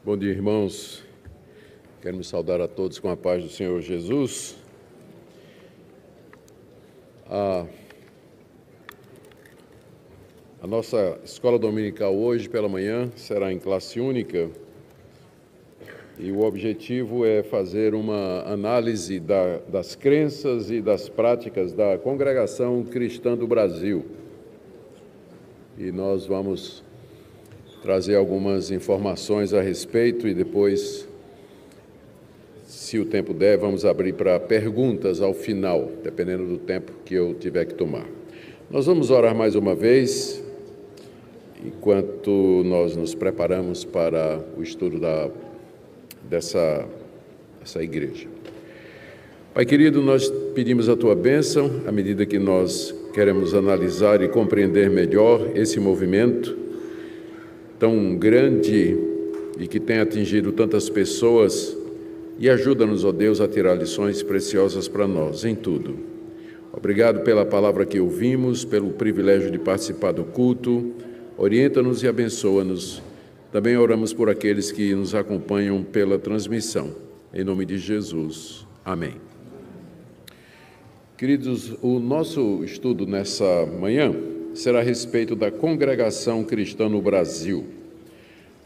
Bom dia, irmãos. Quero me saudar a todos com a paz do Senhor Jesus. A nossa escola dominical hoje pela manhã será em classe única e o objetivo é fazer uma análise das crenças e das práticas da Congregação Cristã do Brasil. E nós vamos trazer algumas informações a respeito e depois, se o tempo der, vamos abrir para perguntas ao final, dependendo do tempo que eu tiver que tomar. Nós vamos orar mais uma vez, enquanto nós nos preparamos para o estudo dessa igreja. Pai querido, nós pedimos a Tua bênção, à medida que nós queremos analisar e compreender melhor esse movimento tão grande e que tem atingido tantas pessoas, e ajuda-nos, ó Deus, a tirar lições preciosas para nós, em tudo. Obrigado pela palavra que ouvimos, pelo privilégio de participar do culto, orienta-nos e abençoa-nos. Também oramos por aqueles que nos acompanham pela transmissão. Em nome de Jesus. Amém. Queridos, o nosso estudo nessa manhã será a respeito da Congregação Cristã no Brasil.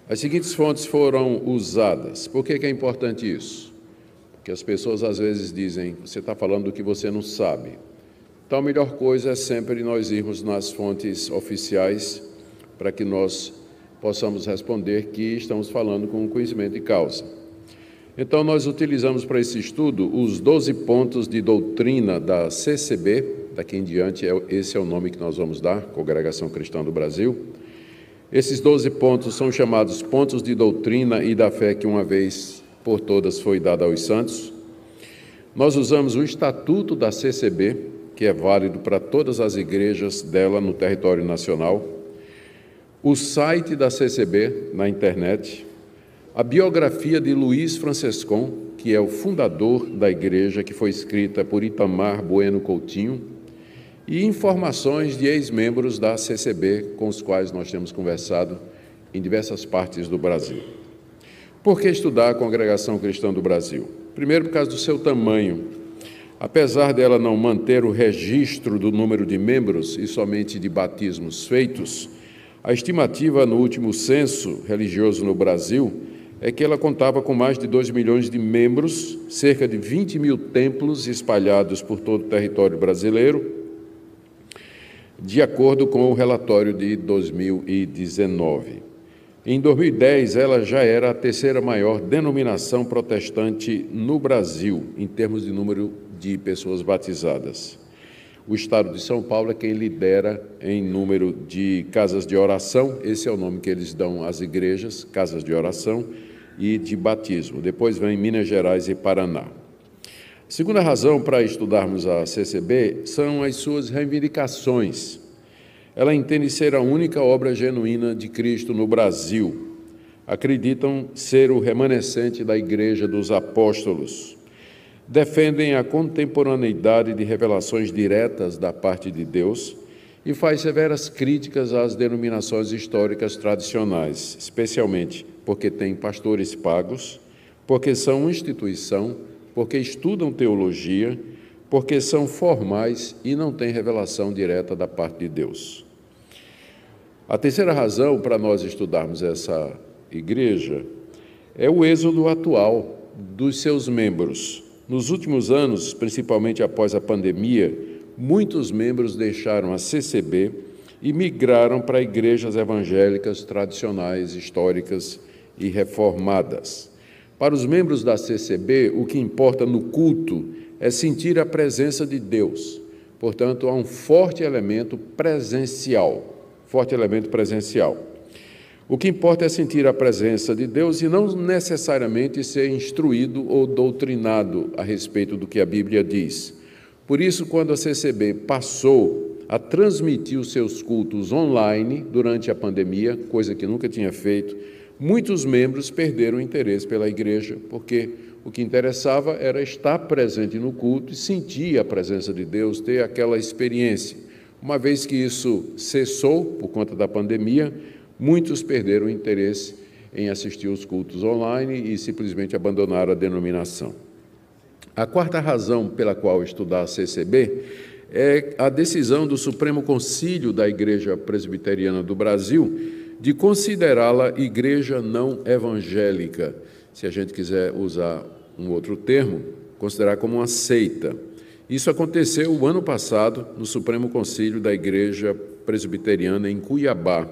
As seguintes fontes foram usadas. Por que é importante isso? Porque as pessoas às vezes dizem, você está falando do que você não sabe. Então a melhor coisa é sempre nós irmos nas fontes oficiais para que nós possamos responder que estamos falando com conhecimento de causa. Então nós utilizamos para esse estudo os 12 pontos de doutrina da CCB. Daqui em diante, esse é o nome que nós vamos dar, Congregação Cristã do Brasil. Esses 12 pontos são chamados pontos de doutrina e da fé que uma vez por todas foi dada aos santos. Nós usamos o Estatuto da CCB, que é válido para todas as igrejas dela no território nacional, o site da CCB na internet, a biografia de Luiz Francescon, que é o fundador da igreja, que foi escrita por Itamar Bueno Coutinho, e informações de ex-membros da CCB, com os quais nós temos conversado em diversas partes do Brasil. Por que estudar a Congregação Cristã do Brasil? Primeiro, por causa do seu tamanho. Apesar dela não manter o registro do número de membros e somente de batismos feitos, a estimativa no último censo religioso no Brasil é que ela contava com mais de 2 milhões de membros, cerca de 20 mil templos espalhados por todo o território brasileiro, de acordo com o relatório de 2019. Em 2010, ela já era a terceira maior denominação protestante no Brasil, em termos de número de pessoas batizadas. O estado de São Paulo é quem lidera em número de casas de oração, esse é o nome que eles dão às igrejas, casas de oração, e de batismo. Depois vem Minas Gerais e Paraná. A segunda razão para estudarmos a CCB são as suas reivindicações. Ela entende ser a única obra genuína de Cristo no Brasil. Acreditam ser o remanescente da Igreja dos Apóstolos. Defendem a contemporaneidade de revelações diretas da parte de Deus e faz severas críticas às denominações históricas tradicionais, especialmente porque têm pastores pagos, porque são instituição, porque estudam teologia, porque são formais e não têm revelação direta da parte de Deus. A terceira razão para nós estudarmos essa igreja é o êxodo atual dos seus membros. Nos últimos anos, principalmente após a pandemia, muitos membros deixaram a CCB e migraram para igrejas evangélicas tradicionais, históricas e reformadas. Para os membros da CCB, o que importa no culto é sentir a presença de Deus. Portanto, há um forte elemento presencial. O que importa é sentir a presença de Deus e não necessariamente ser instruído ou doutrinado a respeito do que a Bíblia diz. Por isso, quando a CCB passou a transmitir os seus cultos online durante a pandemia, coisa que nunca tinha feito, muitos membros perderam o interesse pela igreja, porque o que interessava era estar presente no culto e sentir a presença de Deus, ter aquela experiência. Uma vez que isso cessou por conta da pandemia, muitos perderam o interesse em assistir os cultos online e simplesmente abandonaram a denominação. A quarta razão pela qual estudar a CCB é a decisão do Supremo Concílio da Igreja Presbiteriana do Brasil de considerá-la igreja não evangélica, se a gente quiser usar um outro termo, considerar como uma seita. Isso aconteceu o ano passado no Supremo Concílio da Igreja Presbiteriana em Cuiabá.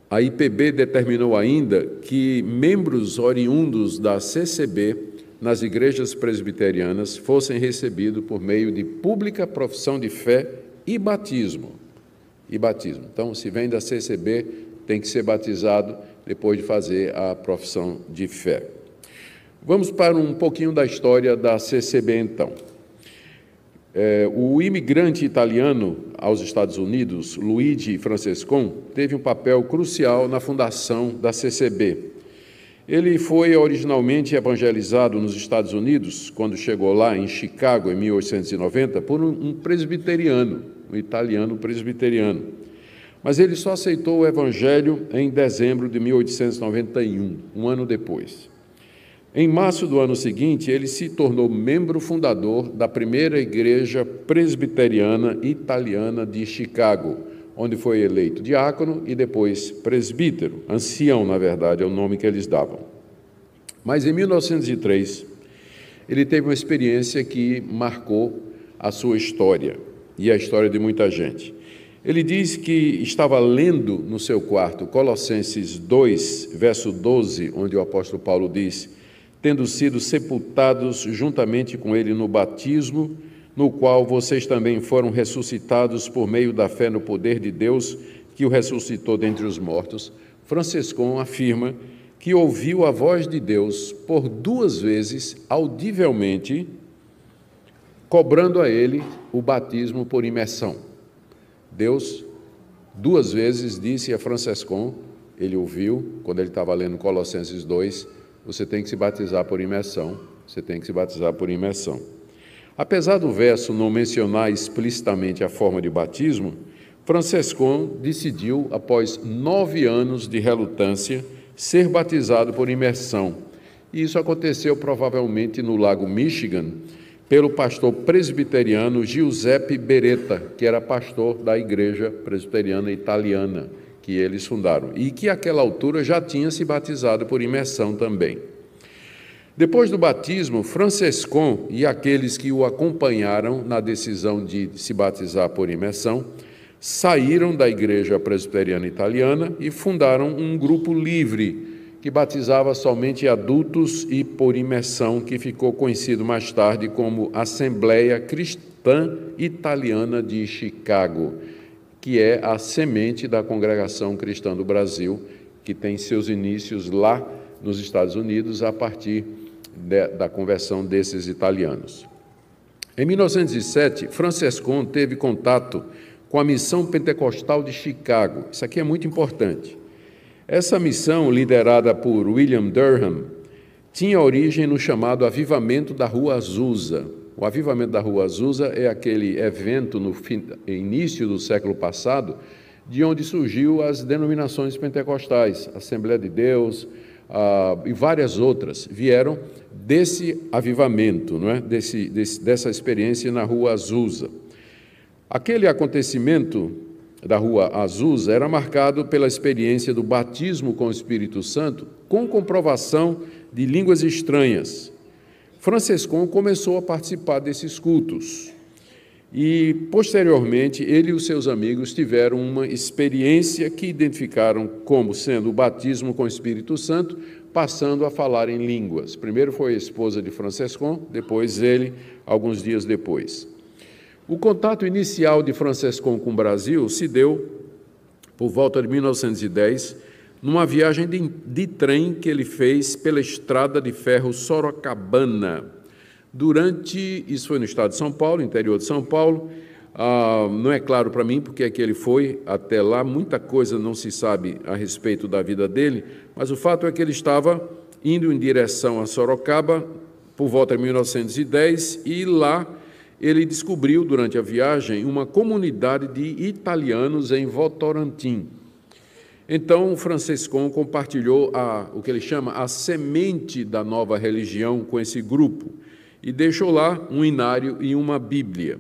A IPB determinou ainda que membros oriundos da CCB nas igrejas presbiterianas fossem recebidos por meio de pública profissão de fé e batismo. Então, se vem da CCB, tem que ser batizado depois de fazer a profissão de fé. Vamos para um pouquinho da história da CCB, então. O imigrante italiano aos Estados Unidos, Luigi Francescon, teve um papel crucial na fundação da CCB. Ele foi originalmente evangelizado nos Estados Unidos, quando chegou lá em Chicago, em 1890, por um presbiteriano, um italiano presbiteriano. Mas ele só aceitou o evangelho em dezembro de 1891, um ano depois. Em março do ano seguinte, ele se tornou membro fundador da primeira igreja presbiteriana italiana de Chicago, onde foi eleito diácono e depois presbítero, ancião, na verdade, é o nome que eles davam. Mas em 1903, ele teve uma experiência que marcou a sua história e a história de muita gente. Ele diz que estava lendo no seu quarto Colossenses 2, verso 12, onde o apóstolo Paulo diz: tendo sido sepultados juntamente com ele no batismo, no qual vocês também foram ressuscitados por meio da fé no poder de Deus, que o ressuscitou dentre os mortos. Francescon afirma que ouviu a voz de Deus por 2 vezes, audivelmente, cobrando a ele o batismo por imersão. Deus, 2 vezes, disse a Francescon, ele ouviu, quando ele estava lendo Colossenses 2, você tem que se batizar por imersão, você tem que se batizar por imersão. Apesar do verso não mencionar explicitamente a forma de batismo, Francescon decidiu, após 9 anos de relutância, ser batizado por imersão. E isso aconteceu provavelmente no Lago Michigan, pelo pastor presbiteriano Giuseppe Beretta, que era pastor da igreja presbiteriana italiana, que eles fundaram, e que àquela altura já tinha se batizado por imersão também. Depois do batismo, Francescon e aqueles que o acompanharam na decisão de se batizar por imersão, saíram da igreja presbiteriana italiana e fundaram um grupo livre, que batizava somente adultos e por imersão, que ficou conhecido mais tarde como Assembleia Cristã Italiana de Chicago, que é a semente da Congregação Cristã do Brasil, que tem seus inícios lá nos Estados Unidos, a partir da conversão desses italianos. Em 1907, Francescon teve contato com a Missão Pentecostal de Chicago. Isso aqui é muito importante. Essa missão, liderada por William Durham, tinha origem no chamado Avivamento da Rua Azusa. O Avivamento da Rua Azusa é aquele evento no início do século passado, de onde surgiu as denominações pentecostais, Assembleia de Deus e várias outras, vieram desse avivamento, não é? dessa experiência na Rua Azusa. Aquele acontecimento da Rua Azusa era marcado pela experiência do batismo com o Espírito Santo, com comprovação de línguas estranhas. Francescon começou a participar desses cultos e, posteriormente, ele e os seus amigos tiveram uma experiência que identificaram como sendo o batismo com o Espírito Santo, passando a falar em línguas. Primeiro foi a esposa de Francescon, depois ele, alguns dias depois. O contato inicial de Francescon com o Brasil se deu por volta de 1910, numa viagem de trem que ele fez pela estrada de ferro Sorocabana. Isso foi no estado de São Paulo, interior de São Paulo. Não é claro para mim porque é que ele foi até lá, muita coisa não se sabe a respeito da vida dele, mas o fato é que ele estava indo em direção a Sorocaba por volta de 1910 e lá ele descobriu, durante a viagem, uma comunidade de italianos em Votorantim. Então, o Franciscon compartilhou o que ele chama a semente da nova religião com esse grupo e deixou lá um inário e uma Bíblia.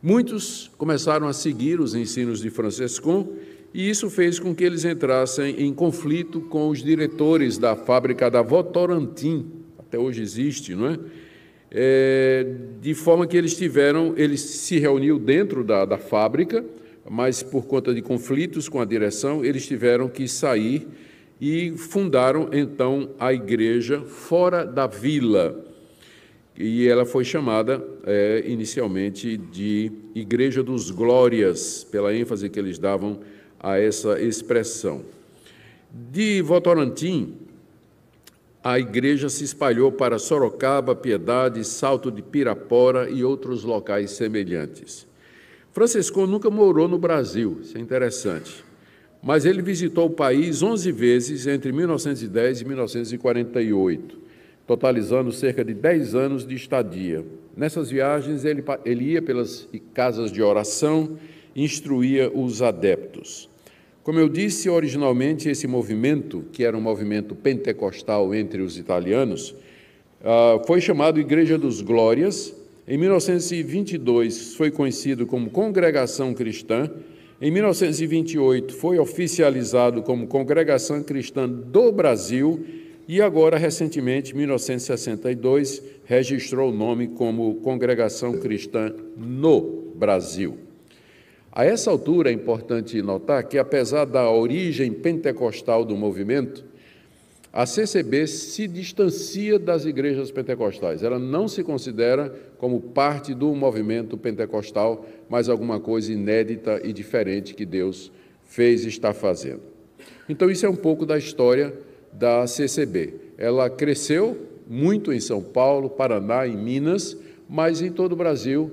Muitos começaram a seguir os ensinos de Franciscon e isso fez com que eles entrassem em conflito com os diretores da fábrica da Votorantim, até hoje existe, não é? De forma que eles se reuniu dentro da fábrica, mas por conta de conflitos com a direção, eles tiveram que sair e fundaram, então, a igreja fora da vila. E ela foi chamada, inicialmente, de Igreja dos Glórias, pela ênfase que eles davam a essa expressão. De Votorantim, a igreja se espalhou para Sorocaba, Piedade, Salto de Pirapora e outros locais semelhantes. Franciscon nunca morou no Brasil, isso é interessante, mas ele visitou o país 11 vezes entre 1910 e 1948, totalizando cerca de 10 anos de estadia. Nessas viagens, ele ia pelas casas de oração e instruía os adeptos. Como eu disse, originalmente esse movimento, que era um movimento pentecostal entre os italianos, foi chamado Igreja dos Glórias. Em 1922 foi conhecido como Congregação Cristã. Em 1928 foi oficializado como Congregação Cristã do Brasil e agora, recentemente, em 1962, registrou o nome como Congregação Cristã no Brasil. A essa altura, é importante notar que, apesar da origem pentecostal do movimento, a CCB se distancia das igrejas pentecostais. Ela não se considera como parte do movimento pentecostal, mas alguma coisa inédita e diferente que Deus fez e está fazendo. Então, isso é um pouco da história da CCB. Ela cresceu muito em São Paulo, Paraná, em Minas, mas em todo o Brasil,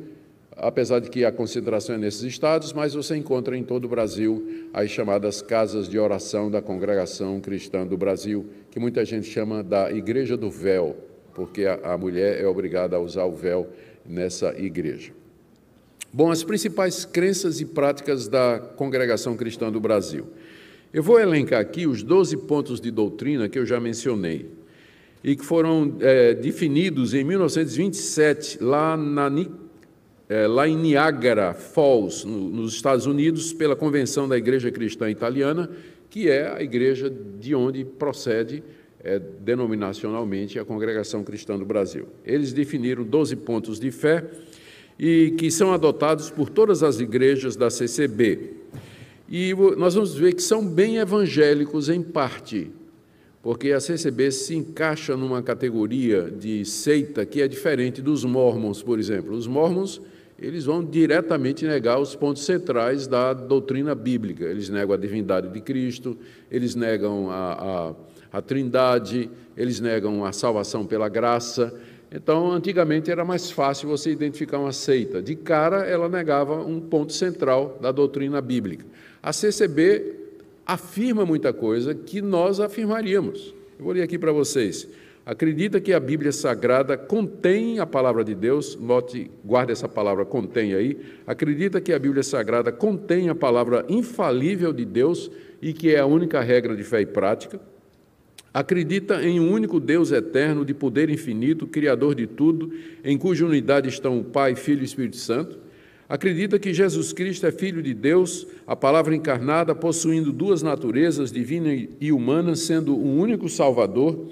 apesar de que a concentração é nesses estados, mas você encontra em todo o Brasil as chamadas casas de oração da Congregação Cristã do Brasil, que muita gente chama da Igreja do Véu, porque a mulher é obrigada a usar o véu nessa igreja. Bom, as principais crenças e práticas da Congregação Cristã do Brasil. Eu vou elencar aqui os 12 pontos de doutrina que eu já mencionei e que foram definidos em 1927, lá em Niagara Falls, nos Estados Unidos, pela Convenção da Igreja Cristã Italiana, que é a igreja de onde procede denominacionalmente a Congregação Cristã do Brasil. Eles definiram 12 pontos de fé e que são adotados por todas as igrejas da CCB. E nós vamos ver que são bem evangélicos em parte, porque a CCB se encaixa numa categoria de seita que é diferente dos Mormons, por exemplo. Os Mormons, eles vão diretamente negar os pontos centrais da doutrina bíblica. Eles negam a divindade de Cristo, eles negam a Trindade, eles negam a salvação pela graça. Então, antigamente era mais fácil você identificar uma seita. De cara, ela negava um ponto central da doutrina bíblica. A CCB afirma muita coisa que nós afirmaríamos. Eu vou ler aqui para vocês. Acredita que a Bíblia Sagrada contém a palavra de Deus, note, guarde essa palavra contém aí, acredita que a Bíblia Sagrada contém a palavra infalível de Deus e que é a única regra de fé e prática, acredita em um único Deus eterno, de poder infinito, Criador de tudo, em cuja unidade estão o Pai, Filho e Espírito Santo, acredita que Jesus Cristo é Filho de Deus, a palavra encarnada, possuindo duas naturezas, divina e humana, sendo o único Salvador,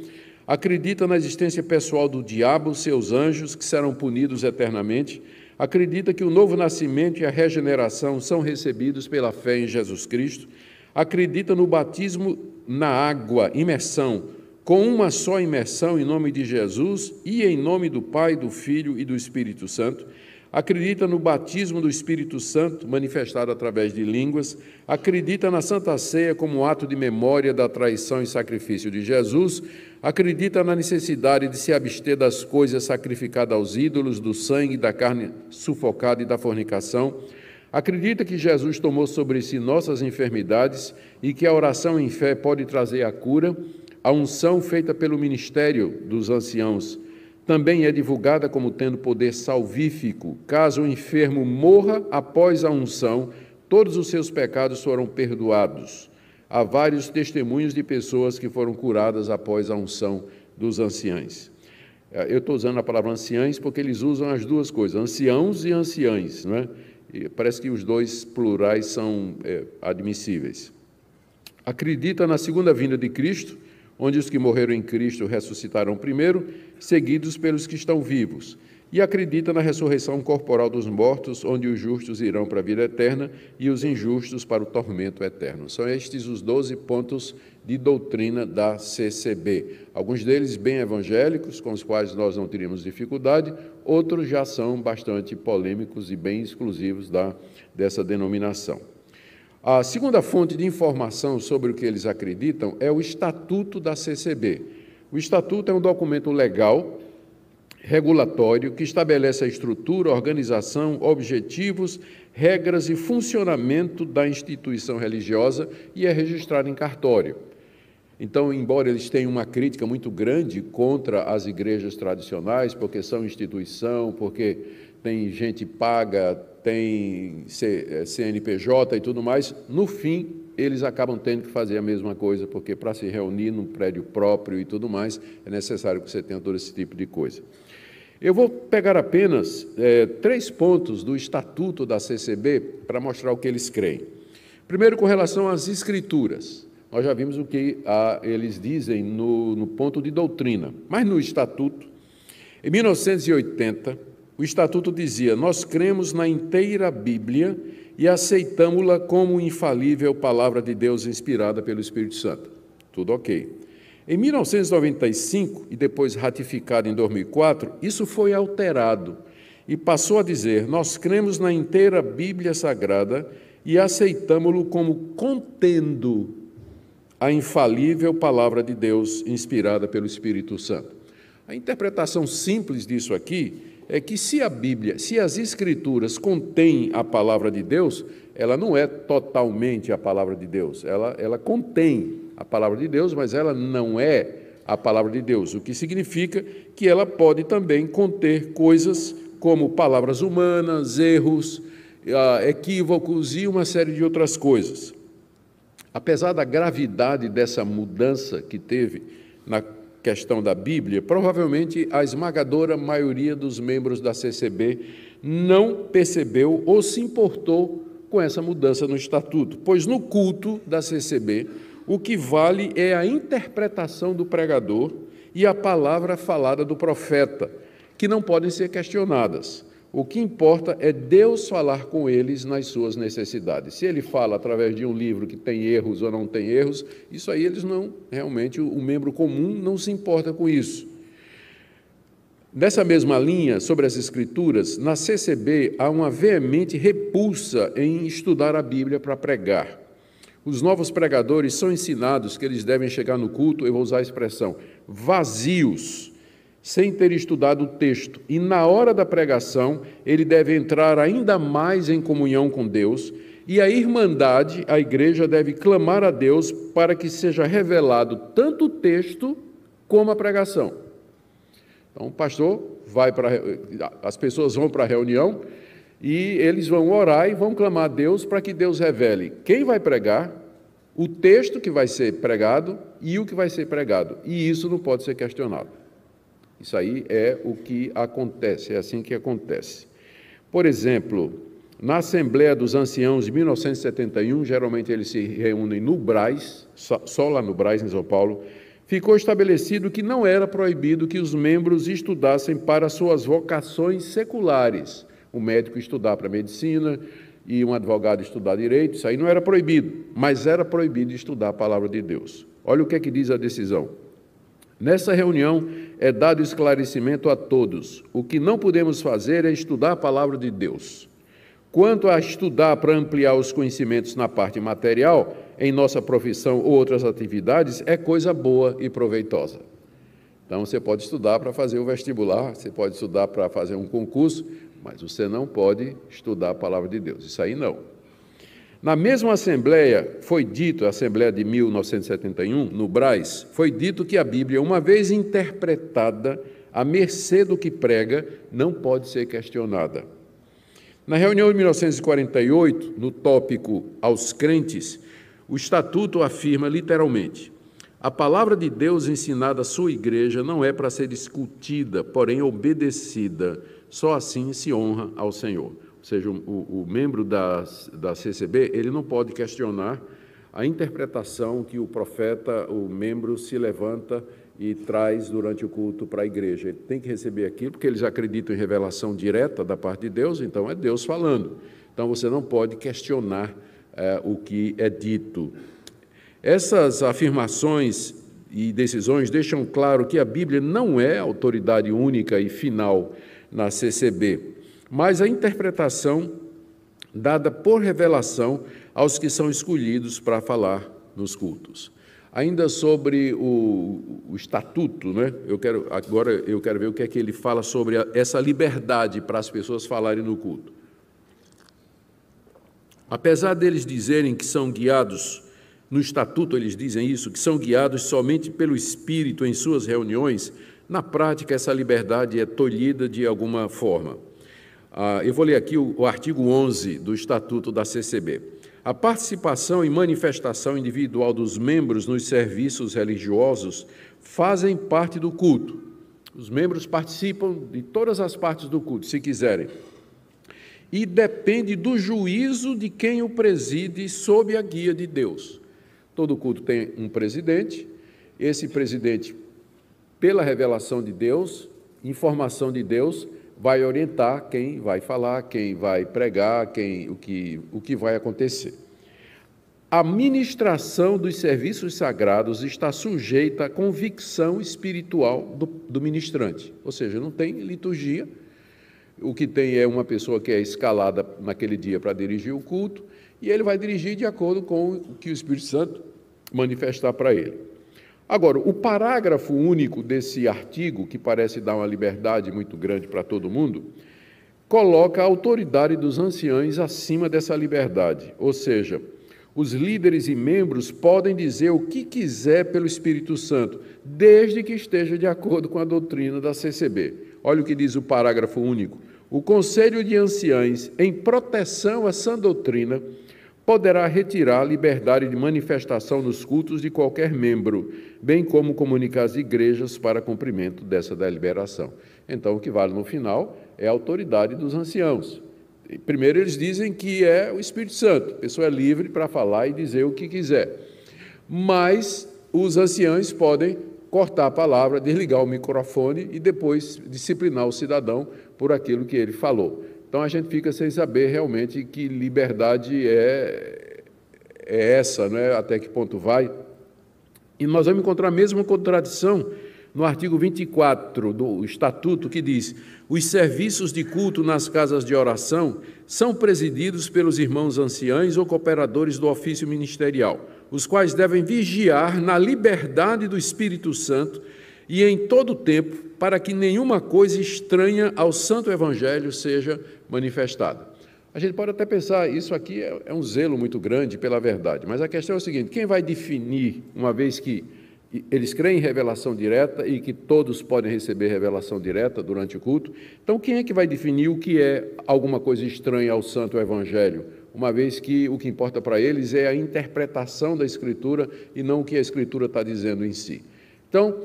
acredita na existência pessoal do diabo, seus anjos, que serão punidos eternamente, acredita que o novo nascimento e a regeneração são recebidos pela fé em Jesus Cristo, acredita no batismo na água, imersão, com uma só imersão em nome de Jesus e em nome do Pai, do Filho e do Espírito Santo, acredita no batismo do Espírito Santo, manifestado através de línguas, acredita na Santa Ceia como ato de memória da traição e sacrifício de Jesus, acredita na necessidade de se abster das coisas sacrificadas aos ídolos, do sangue, da carne sufocada e da fornicação, acredita que Jesus tomou sobre si nossas enfermidades e que a oração em fé pode trazer a cura, a unção feita pelo ministério dos anciãos também é divulgada como tendo poder salvífico. Caso o enfermo morra após a unção, todos os seus pecados foram perdoados. há vários testemunhos de pessoas que foram curadas após a unção dos anciães. Eu estou usando a palavra anciães porque eles usam as duas coisas, anciãos e anciães, não é? E parece que os dois plurais são admissíveis. Acredita na segunda vinda de Cristo, onde os que morreram em Cristo ressuscitarão primeiro, seguidos pelos que estão vivos. E acredita na ressurreição corporal dos mortos, onde os justos irão para a vida eterna e os injustos para o tormento eterno. São estes os 12 pontos de doutrina da CCB. Alguns deles bem evangélicos, com os quais nós não teríamos dificuldade, outros já são bastante polêmicos e bem exclusivos dessa denominação. A segunda fonte de informação sobre o que eles acreditam é o Estatuto da CCB. O Estatuto é um documento legal, regulatório, que estabelece a estrutura, organização, objetivos, regras e funcionamento da instituição religiosa e é registrado em cartório. Então, embora eles tenham uma crítica muito grande contra as igrejas tradicionais, porque são instituição, porque tem gente paga, tem CNPJ e tudo mais, no fim, eles acabam tendo que fazer a mesma coisa, porque para se reunir num prédio próprio e tudo mais, é necessário que você tenha todo esse tipo de coisa. Eu vou pegar apenas 3 pontos do Estatuto da CCB para mostrar o que eles creem. Primeiro, com relação às Escrituras. Nós já vimos o que eles dizem no ponto de doutrina. Mas no Estatuto, em 1980, o Estatuto dizia: nós cremos na inteira Bíblia e aceitamos-la como infalível palavra de Deus inspirada pelo Espírito Santo. Tudo ok. Em 1995, e depois ratificado em 2004, isso foi alterado e passou a dizer: nós cremos na inteira Bíblia Sagrada e aceitamo-lo como contendo a infalível palavra de Deus inspirada pelo Espírito Santo. A interpretação simples disso aqui é que se a Bíblia, se as Escrituras contêm a palavra de Deus, ela não é totalmente a palavra de Deus, ela contém a palavra de Deus, mas ela não é a palavra de Deus, o que significa que ela pode também conter coisas como palavras humanas, erros, equívocos e uma série de outras coisas. Apesar da gravidade dessa mudança que teve na questão da Bíblia, provavelmente a esmagadora maioria dos membros da CCB não percebeu ou se importou com essa mudança no Estatuto, pois no culto da CCB, o que vale é a interpretação do pregador e a palavra falada do profeta, que não podem ser questionadas. O que importa é Deus falar com eles nas suas necessidades. Se ele fala através de um livro que tem erros ou não tem erros, isso aí eles não, realmente, o membro comum não se importa com isso. Nessa mesma linha, sobre as Escrituras, na CCB há uma veemente repulsa em estudar a Bíblia para pregar. Os novos pregadores são ensinados que eles devem chegar no culto, eu vou usar a expressão, vazios, sem ter estudado o texto. E na hora da pregação, ele deve entrar ainda mais em comunhão com Deus, e a irmandade, a igreja, deve clamar a Deus para que seja revelado tanto o texto como a pregação. Então, o pastor as pessoas vão para a reunião, e eles vão orar e vão clamar a Deus para que Deus revele quem vai pregar, o texto que vai ser pregado e o que vai ser pregado. E isso não pode ser questionado. Isso aí é o que acontece, é assim que acontece. Por exemplo, na Assembleia dos Anciãos de 1971, geralmente eles se reúnem no Brás, só lá no Brás, em São Paulo, ficou estabelecido que não era proibido que os membros estudassem para suas vocações seculares. Um médico estudar para medicina e um advogado estudar direito, isso aí não era proibido, mas era proibido estudar a palavra de Deus. Olha o que é que diz a decisão. Nessa reunião é dado esclarecimento a todos. O que não podemos fazer é estudar a palavra de Deus. Quanto a estudar para ampliar os conhecimentos na parte material, em nossa profissão ou outras atividades, é coisa boa e proveitosa. Então, você pode estudar para fazer o vestibular, você pode estudar para fazer um concurso, mas você não pode estudar a palavra de Deus. Isso aí não. Na mesma Assembleia, foi dito, a Assembleia de 1971, no Brás, foi dito que a Bíblia, uma vez interpretada, à mercê do que prega, não pode ser questionada. Na reunião de 1948, no tópico aos crentes, O estatuto afirma literalmente: a palavra de Deus ensinada à sua igreja não é para ser discutida, porém obedecida. Só assim se honra ao Senhor. Ou seja, o membro da CCB, ele não pode questionar a interpretação que o profeta, o membro, se levanta e traz durante o culto para a igreja. Ele tem que receber aquilo, porque eles acreditam em revelação direta da parte de Deus, então é Deus falando. Então você não pode questionar o que é dito. Essas afirmações e decisões deixam claro que a Bíblia não é autoridade única e final na CCB, mas a interpretação dada por revelação aos que são escolhidos para falar nos cultos. Ainda sobre o estatuto, né? Eu quero ver o que é que ele fala sobre essa liberdade para as pessoas falarem no culto. Apesar deles dizerem que são guiados, no estatuto eles dizem isso, que são guiados somente pelo Espírito em suas reuniões, na prática essa liberdade é tolhida de alguma forma. Eu vou ler aqui o artigo 11 do Estatuto da CCB. A participação e manifestação individual dos membros nos serviços religiosos fazem parte do culto. Os membros participam de todas as partes do culto, se quiserem. E depende do juízo de quem o preside sob a guia de Deus. Todo culto tem um presidente, esse presidente, pela revelação de Deus, informação de Deus, vai orientar quem vai falar, quem vai pregar, o que vai acontecer. A ministração dos serviços sagrados está sujeita à convicção espiritual do ministrante, ou seja, não tem liturgia. O que tem é uma pessoa que é escalada naquele dia para dirigir o culto, e ele vai dirigir de acordo com o que o Espírito Santo manifestar para ele. Agora, o parágrafo único desse artigo, que parece dar uma liberdade muito grande para todo mundo, coloca a autoridade dos anciãos acima dessa liberdade, ou seja, os líderes e membros podem dizer o que quiser pelo Espírito Santo, desde que esteja de acordo com a doutrina da CCB. Olha o que diz o parágrafo único. O Conselho de Anciãos, em proteção à sã doutrina, poderá retirar a liberdade de manifestação nos cultos de qualquer membro, bem como comunicar às igrejas para cumprimento dessa deliberação. Então, o que vale no final é a autoridade dos anciãos. Primeiro, eles dizem que é o Espírito Santo, a pessoa é livre para falar e dizer o que quiser. Mas os anciãos podem cortar a palavra, desligar o microfone e depois disciplinar o cidadão por aquilo que ele falou. Então, a gente fica sem saber realmente que liberdade é essa, né? Até que ponto vai. E nós vamos encontrar a mesma contradição no artigo 24 do Estatuto, que diz: os serviços de culto nas casas de oração são presididos pelos irmãos anciãos ou cooperadores do ofício ministerial, os quais devem vigiar na liberdade do Espírito Santo e em todo o tempo, para que nenhuma coisa estranha ao Santo Evangelho seja manifestada. A gente pode até pensar, isso aqui é um zelo muito grande pela verdade, mas a questão é o seguinte: quem vai definir, uma vez que eles creem em revelação direta e que todos podem receber revelação direta durante o culto, então quem é que vai definir o que é alguma coisa estranha ao Santo Evangelho? Uma vez que o que importa para eles é a interpretação da Escritura e não o que a Escritura está dizendo em si. Então,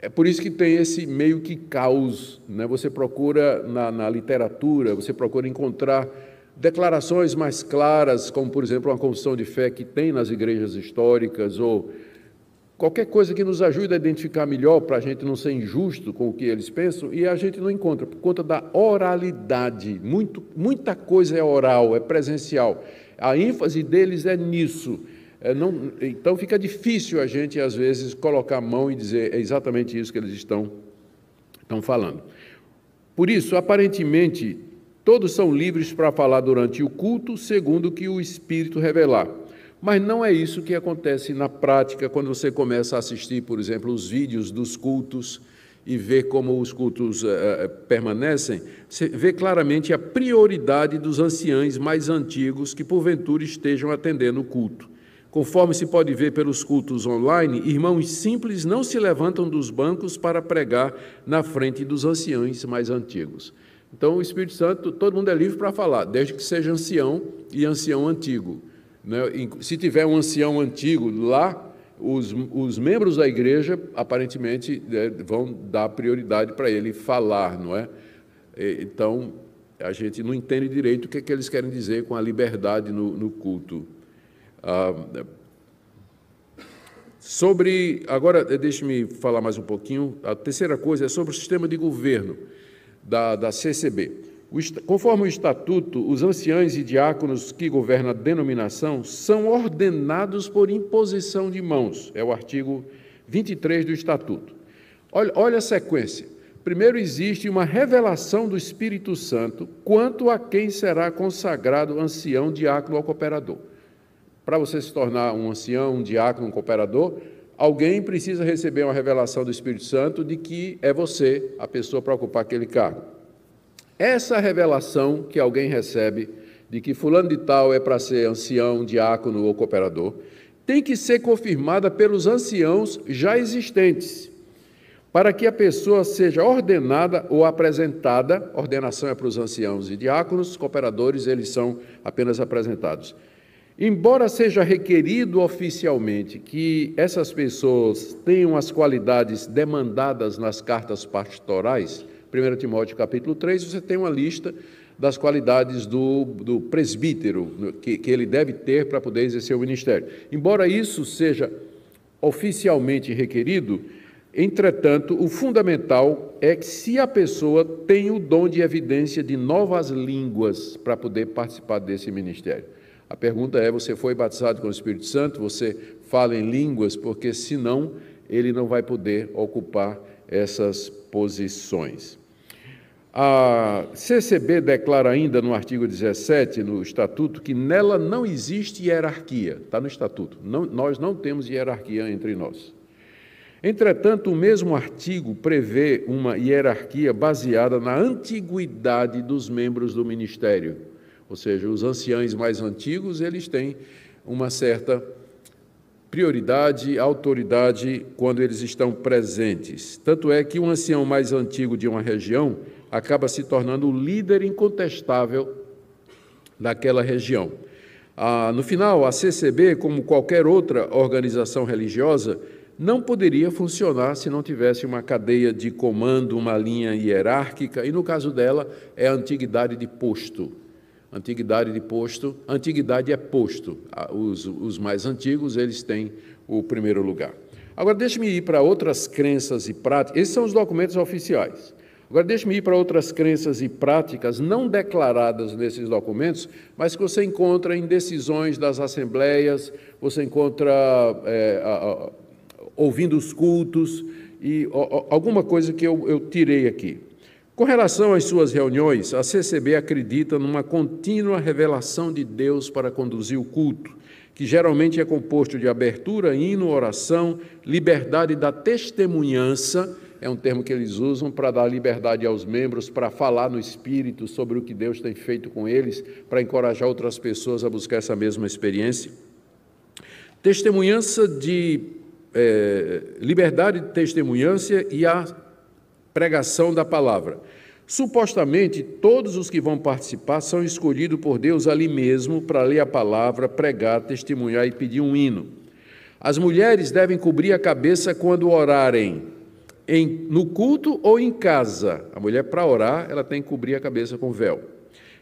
é por isso que tem esse meio que caos, né? Você procura na literatura, você procura encontrar declarações mais claras, como, por exemplo, uma confissão de fé que tem nas igrejas históricas, ou qualquer coisa que nos ajude a identificar melhor, para a gente não ser injusto com o que eles pensam, e a gente não encontra, por conta da oralidade. Muita coisa é oral, é presencial. A ênfase deles é nisso. Então, fica difícil a gente, às vezes, colocar a mão e dizer é exatamente isso que eles estão falando. Por isso, aparentemente, todos são livres para falar durante o culto, segundo o que o Espírito revelar. Mas não é isso que acontece na prática quando você começa a assistir, por exemplo, os vídeos dos cultos e ver como os cultos permanecem. Você vê claramente a prioridade dos anciãos mais antigos que, porventura, estejam atendendo o culto. Conforme se pode ver pelos cultos online, irmãos simples não se levantam dos bancos para pregar na frente dos anciãos mais antigos. Então, o Espírito Santo, todo mundo é livre para falar, desde que seja ancião e ancião antigo. né? Se tiver um ancião antigo lá, os membros da igreja, aparentemente, vão dar prioridade para ele falar, não é? Então, a gente não entende direito o que é que eles querem dizer com a liberdade no culto. Agora, deixe-me falar mais um pouquinho. A terceira coisa é sobre o sistema de governo da CCB. Conforme o estatuto, os anciães e diáconos que governam a denominação são ordenados por imposição de mãos. É o artigo 23 do estatuto. Olha a sequência. Primeiro, existe uma revelação do Espírito Santo quanto a quem será consagrado ancião, diácono ou cooperador. Para você se tornar um ancião, um diácono, um cooperador, alguém precisa receber uma revelação do Espírito Santo de que é você a pessoa para ocupar aquele cargo. Essa revelação que alguém recebe de que fulano de tal é para ser ancião, diácono ou cooperador, tem que ser confirmada pelos anciãos já existentes, para que a pessoa seja ordenada ou apresentada. Ordenação é para os anciãos e diáconos, cooperadores, eles são apenas apresentados. Embora seja requerido oficialmente que essas pessoas tenham as qualidades demandadas nas cartas pastorais, 1 Timóteo capítulo 3, você tem uma lista das qualidades do presbítero, que ele deve ter para poder exercer o ministério. Embora isso seja oficialmente requerido, entretanto, o fundamental é que se a pessoa tem o dom de evidência de novas línguas para poder participar desse ministério. A pergunta é, você foi batizado com o Espírito Santo? Você fala em línguas? Porque senão ele não vai poder ocupar essas posições. A CCB declara ainda no artigo 17, no Estatuto, que nela não existe hierarquia. Está no Estatuto. Nós não temos hierarquia entre nós. Entretanto, o mesmo artigo prevê uma hierarquia baseada na antiguidade dos membros do ministério. Ou seja, os anciães mais antigos, eles têm uma certa prioridade, autoridade quando eles estão presentes. Tanto é que um ancião mais antigo de uma região acaba se tornando o líder incontestável daquela região. No final, a CCB, como qualquer outra organização religiosa, não poderia funcionar se não tivesse uma cadeia de comando, uma linha hierárquica, e no caso dela é a antiguidade de posto. Antiguidade de posto, antiguidade é posto. Os mais antigos, eles têm o primeiro lugar. Agora, deixe-me ir para outras crenças e práticas. Esses são os documentos oficiais. Agora, deixe-me ir para outras crenças e práticas não declaradas nesses documentos, mas que você encontra em decisões das assembleias, você encontra ouvindo os cultos, e alguma coisa que eu tirei aqui. Com relação às suas reuniões, a CCB acredita numa contínua revelação de Deus para conduzir o culto, que geralmente é composto de abertura, hino, oração, liberdade da testemunhança, é um termo que eles usam para dar liberdade aos membros, para falar no Espírito sobre o que Deus tem feito com eles, para encorajar outras pessoas a buscar essa mesma experiência. Testemunhança liberdade de testemunhança e a pregação da palavra. Supostamente, todos os que vão participar são escolhidos por Deus ali mesmo para ler a palavra, pregar, testemunhar e pedir um hino. As mulheres devem cobrir a cabeça quando orarem no culto ou em casa. A mulher, para orar, ela tem que cobrir a cabeça com véu.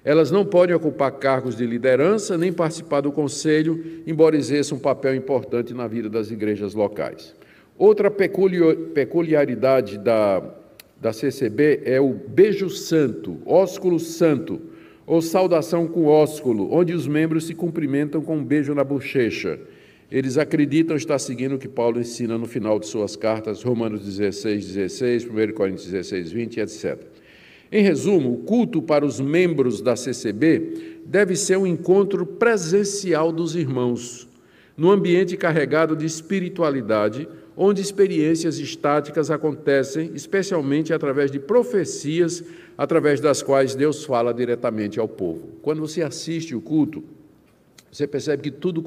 Elas não podem ocupar cargos de liderança, nem participar do conselho, embora exerçam um papel importante na vida das igrejas locais. Outra peculiaridade da CCB é o beijo santo, ósculo santo, ou saudação com ósculo, onde os membros se cumprimentam com um beijo na bochecha. Eles acreditam estar seguindo o que Paulo ensina no final de suas cartas, Romanos 16:16, 1 Coríntios 16:20, etc. Em resumo, o culto para os membros da CCB deve ser um encontro presencial dos irmãos, num ambiente carregado de espiritualidade, onde experiências estáticas acontecem, especialmente através de profecias, através das quais Deus fala diretamente ao povo. Quando você assiste o culto, você percebe que tudo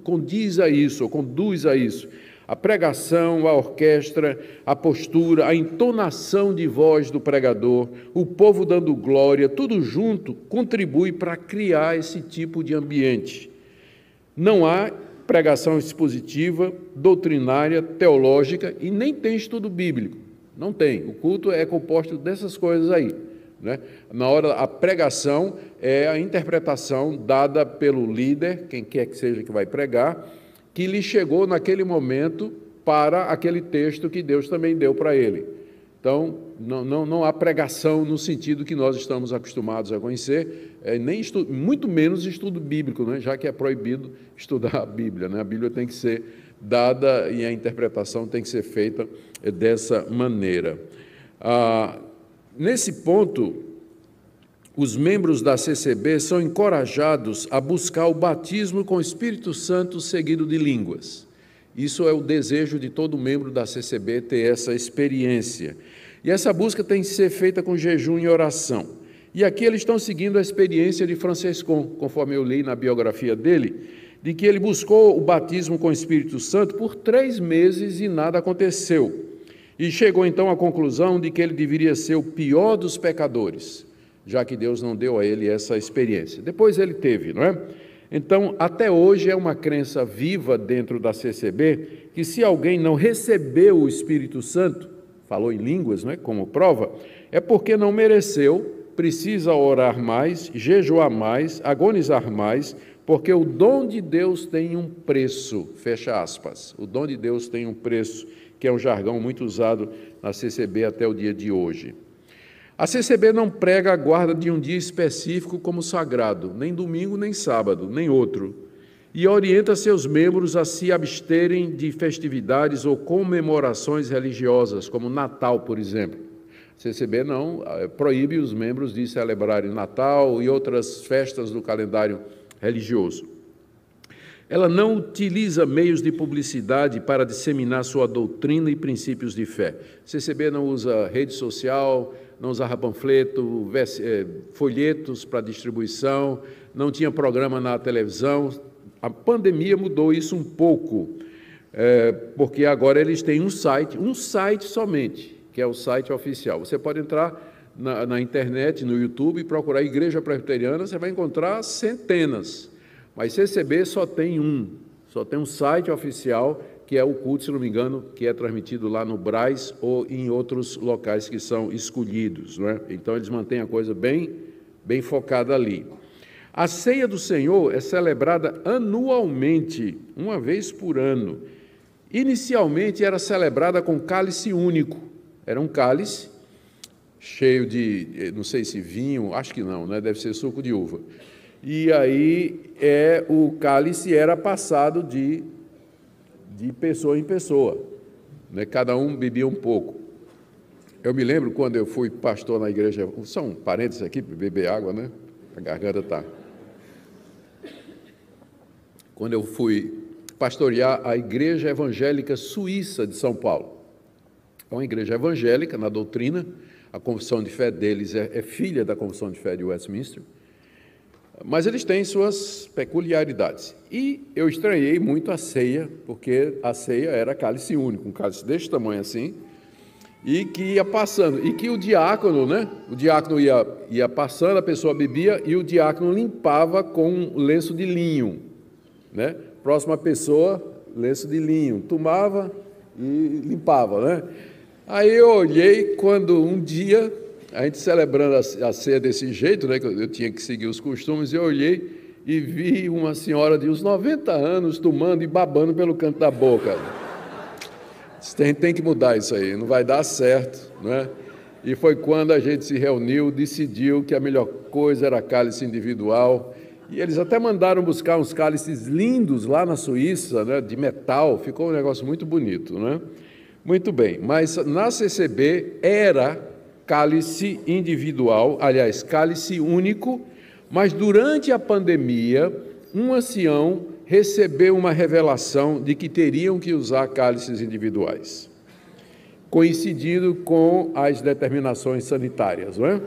condiz a isso, ou conduz a isso. A pregação, a orquestra, a postura, a entonação de voz do pregador, o povo dando glória, tudo junto contribui para criar esse tipo de ambiente. Não há pregação expositiva, doutrinária, teológica e nem tem estudo bíblico. Não tem. O culto é composto dessas coisas aí, né? Na hora, a pregação é a interpretação dada pelo líder, quem quer que seja que vai pregar, que lhe chegou naquele momento para aquele texto que Deus também deu para ele. Então, não há pregação no sentido que nós estamos acostumados a conhecer, nem muito menos estudo bíblico, né? Já que é proibido estudar a Bíblia, né? A Bíblia tem que ser dada e a interpretação tem que ser feita dessa maneira. Nesse ponto, os membros da CCB são encorajados a buscar o batismo com o Espírito Santo seguido de línguas. Isso é o desejo de todo membro da CCB, ter essa experiência. E essa busca tem que ser feita com jejum e oração. E aqui eles estão seguindo a experiência de Franciscon, conforme eu li na biografia dele, de que ele buscou o batismo com o Espírito Santo por 3 meses e nada aconteceu. E chegou então à conclusão de que ele deveria ser o pior dos pecadores, já que Deus não deu a ele essa experiência. Depois ele teve, não é? Então, até hoje é uma crença viva dentro da CCB que se alguém não recebeu o Espírito Santo, falou em línguas, né, como prova, é porque não mereceu, precisa orar mais, jejuar mais, agonizar mais, porque o dom de Deus tem um preço, fecha aspas, o dom de Deus tem um preço, que é um jargão muito usado na CCB até o dia de hoje. A CCB não prega a guarda de um dia específico como sagrado, nem domingo, nem sábado, nem outro, e orienta seus membros a se absterem de festividades ou comemorações religiosas, como Natal, por exemplo. A CCB não proíbe os membros de celebrarem Natal e outras festas do calendário religioso. Ela não utiliza meios de publicidade para disseminar sua doutrina e princípios de fé. A CCB não usa rede social, não usava panfleto, folhetos para distribuição, não tinha programa na televisão. A pandemia mudou isso um pouco, porque agora eles têm um site somente, que é o site oficial. Você pode entrar na internet, no YouTube, e procurar Igreja Presbiteriana, você vai encontrar centenas, mas CCB só tem um site oficial, que é o culto, se não me engano, que é transmitido lá no Brás ou em outros locais que são escolhidos, não é? Então, eles mantêm a coisa bem focada ali. A ceia do Senhor é celebrada anualmente, uma vez por ano. Inicialmente, era celebrada com cálice único. Era um cálice cheio de, não sei se vinho, acho que não, né? Deve ser suco de uva. E aí, o cálice era passado de pessoa em pessoa, né? Cada um bebia um pouco. Eu me lembro quando eu fui pastor na igreja, só um parênteses aqui, para beber água, né? A garganta está. Quando eu fui pastorear a Igreja Evangélica Suíça de São Paulo. É uma igreja evangélica na doutrina, a confissão de fé deles é filha da confissão de fé de Westminster, mas eles têm suas peculiaridades. E eu estranhei muito a ceia, porque a ceia era cálice único, um cálice desse tamanho assim, e que ia passando, e que o diácono, né? O diácono ia passando, a pessoa bebia, e o diácono limpava com um lenço de linho, né? Próxima pessoa, lenço de linho, tomava e limpava, né? Aí eu olhei quando um dia, a gente celebrando a ceia desse jeito, né, que eu tinha que seguir os costumes, eu olhei e vi uma senhora de uns 90 anos tomando e babando pelo canto da boca. Tem que mudar isso aí, não vai dar certo, né? E foi quando a gente se reuniu, decidiu que a melhor coisa era cálice individual, e eles até mandaram buscar uns cálices lindos lá na Suíça, né, de metal, ficou um negócio muito bonito, né? Muito bem, mas na CCB era cálice individual, aliás, cálice único, mas durante a pandemia, um ancião recebeu uma revelação de que teriam que usar cálices individuais, coincidindo com as determinações sanitárias, não é?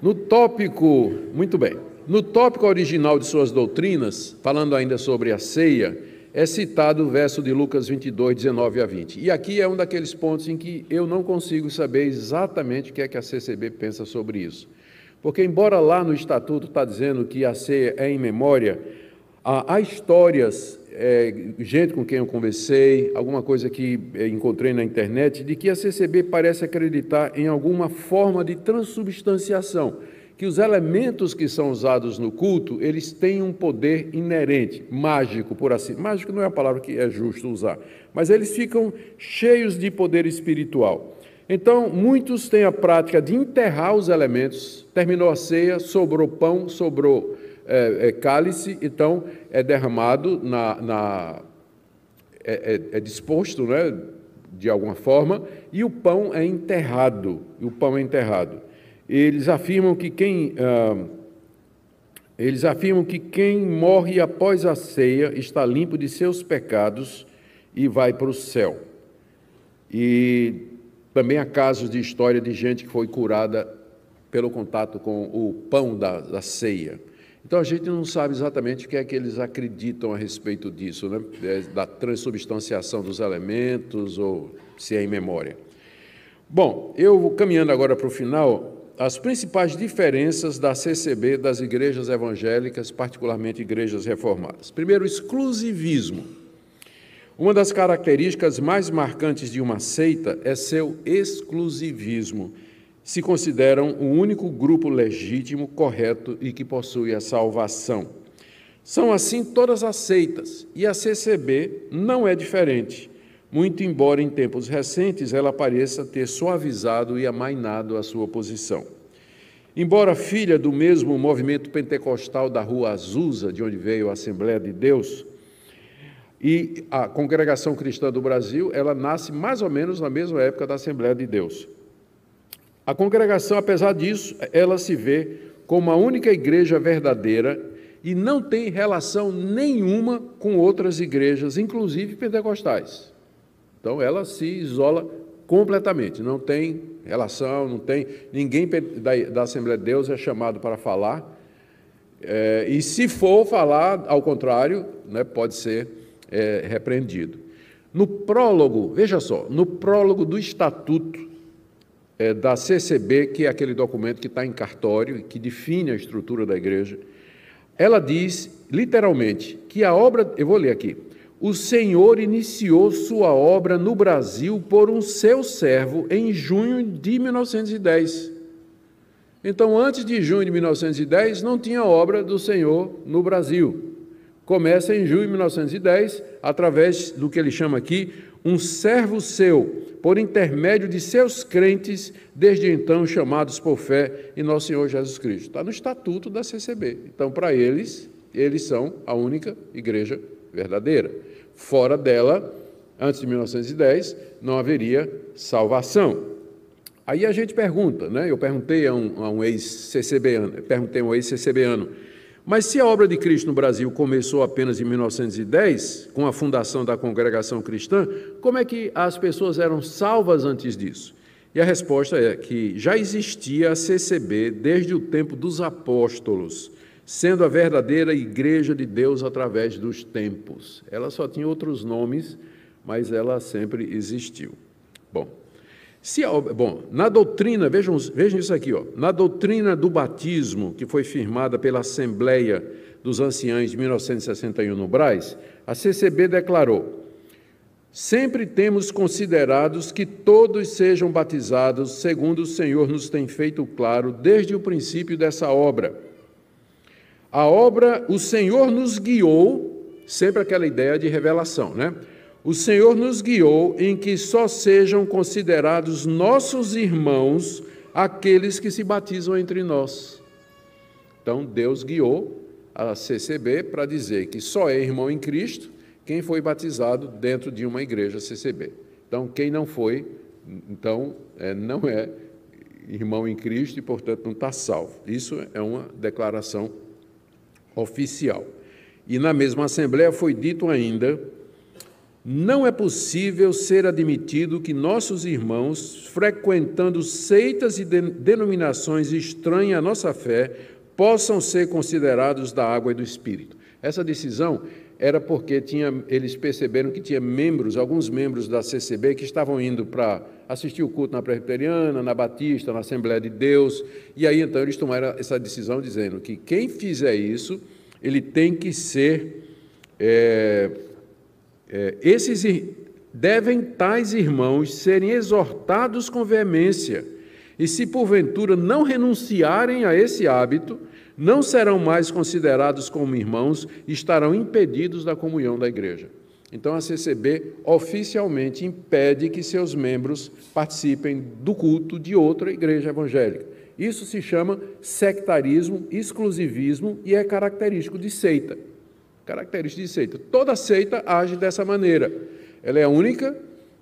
No tópico, muito bem, no tópico original de suas doutrinas, falando ainda sobre a ceia, é citado o verso de Lucas 22, 19 a 20. E aqui é um daqueles pontos em que eu não consigo saber exatamente o que é que a CCB pensa sobre isso. Porque, embora lá no Estatuto está dizendo que a ceia é em memória, Há histórias, gente com quem eu conversei, alguma coisa que encontrei na internet, de que a CCB parece acreditar em alguma forma de transubstanciação, que os elementos que são usados no culto, eles têm um poder inerente, mágico, por assim. Mágico não é a palavra que é justo usar, mas eles ficam cheios de poder espiritual. Então, muitos têm a prática de enterrar os elementos, terminou a ceia, sobrou pão, sobrou cálice, então é derramado, é disposto, né, de alguma forma, e o pão é enterrado. Eles afirmam que quem morre após a ceia está limpo de seus pecados e vai para o céu. E também há casos de história de gente que foi curada pelo contato com o pão da ceia. Então, a gente não sabe exatamente o que é que eles acreditam a respeito disso, né? Da transubstanciação dos elementos, ou se é em memória. Bom, eu vou caminhando agora para o final, as principais diferenças da CCB das igrejas evangélicas, particularmente igrejas reformadas. Primeiro, o exclusivismo. Uma das características mais marcantes de uma seita é seu exclusivismo. Se consideram o único grupo legítimo, correto e que possui a salvação. São assim todas as seitas, e a CCB não é diferente, muito embora em tempos recentes ela pareça ter suavizado e amainado a sua posição. Embora filha do mesmo movimento pentecostal da Rua Azusa, de onde veio a Assembleia de Deus, e a Congregação Cristã do Brasil, ela nasce mais ou menos na mesma época da Assembleia de Deus. A congregação, apesar disso, ela se vê como a única igreja verdadeira e não tem relação nenhuma com outras igrejas, inclusive pentecostais. Então, ela se isola completamente, não tem relação, não tem... Ninguém da Assembleia de Deus é chamado para falar, e se for falar, ao contrário, né, pode ser repreendido. No prólogo, veja só, no prólogo do Estatuto da CCB, que é aquele documento que está em cartório e que define a estrutura da igreja, ela diz, literalmente, que a obra... Eu vou ler aqui. O Senhor iniciou sua obra no Brasil por um seu servo em junho de 1910. Então, antes de junho de 1910, não tinha obra do Senhor no Brasil. Começa em junho de 1910, através do que ele chama aqui, um servo seu, por intermédio de seus crentes, desde então chamados por fé em nosso Senhor Jesus Cristo. Está no Estatuto da CCB. Então, para eles são a única igreja verdadeira. Fora dela, antes de 1910, não haveria salvação. Aí a gente pergunta, né? Eu perguntei a um ex-CCBano, mas se a obra de Cristo no Brasil começou apenas em 1910, com a fundação da Congregação Cristã, como é que as pessoas eram salvas antes disso? E a resposta é que já existia a CCB desde o tempo dos apóstolos, sendo a verdadeira igreja de Deus através dos tempos. Ela só tinha outros nomes, mas ela sempre existiu. Na doutrina, vejam isso aqui, na doutrina do batismo, que foi firmada pela Assembleia dos Anciães de 1961 no Brás, a CCB declarou: sempre temos considerados que todos sejam batizados, segundo o Senhor nos tem feito claro desde o princípio dessa obra. A obra, o Senhor nos guiou, sempre aquela ideia de revelação, né? O Senhor nos guiou em que só sejam considerados nossos irmãos aqueles que se batizam entre nós. Então, Deus guiou a CCB para dizer que só é irmão em Cristo quem foi batizado dentro de uma igreja CCB. Então, quem não foi, não é irmão em Cristo e, portanto, não está salvo. Isso é uma declaração oficial. E na mesma Assembleia foi dito ainda: não é possível ser admitido que nossos irmãos, frequentando seitas e denominações estranhas à nossa fé, possam ser considerados da água e do Espírito. Essa decisão era porque eles perceberam que tinha alguns membros da CCB que estavam indo para assistir o culto na Presbiteriana, na Batista, na Assembleia de Deus, e aí então eles tomaram essa decisão dizendo que quem fizer isso, ele tem que ser... devem tais irmãos serem exortados com veemência, e se porventura não renunciarem a esse hábito, não serão mais considerados como irmãos e estarão impedidos da comunhão da igreja. Então, a CCB oficialmente impede que seus membros participem do culto de outra igreja evangélica. Isso se chama sectarismo, exclusivismo e é característico de seita. Característico de seita. Toda seita age dessa maneira. Ela é única,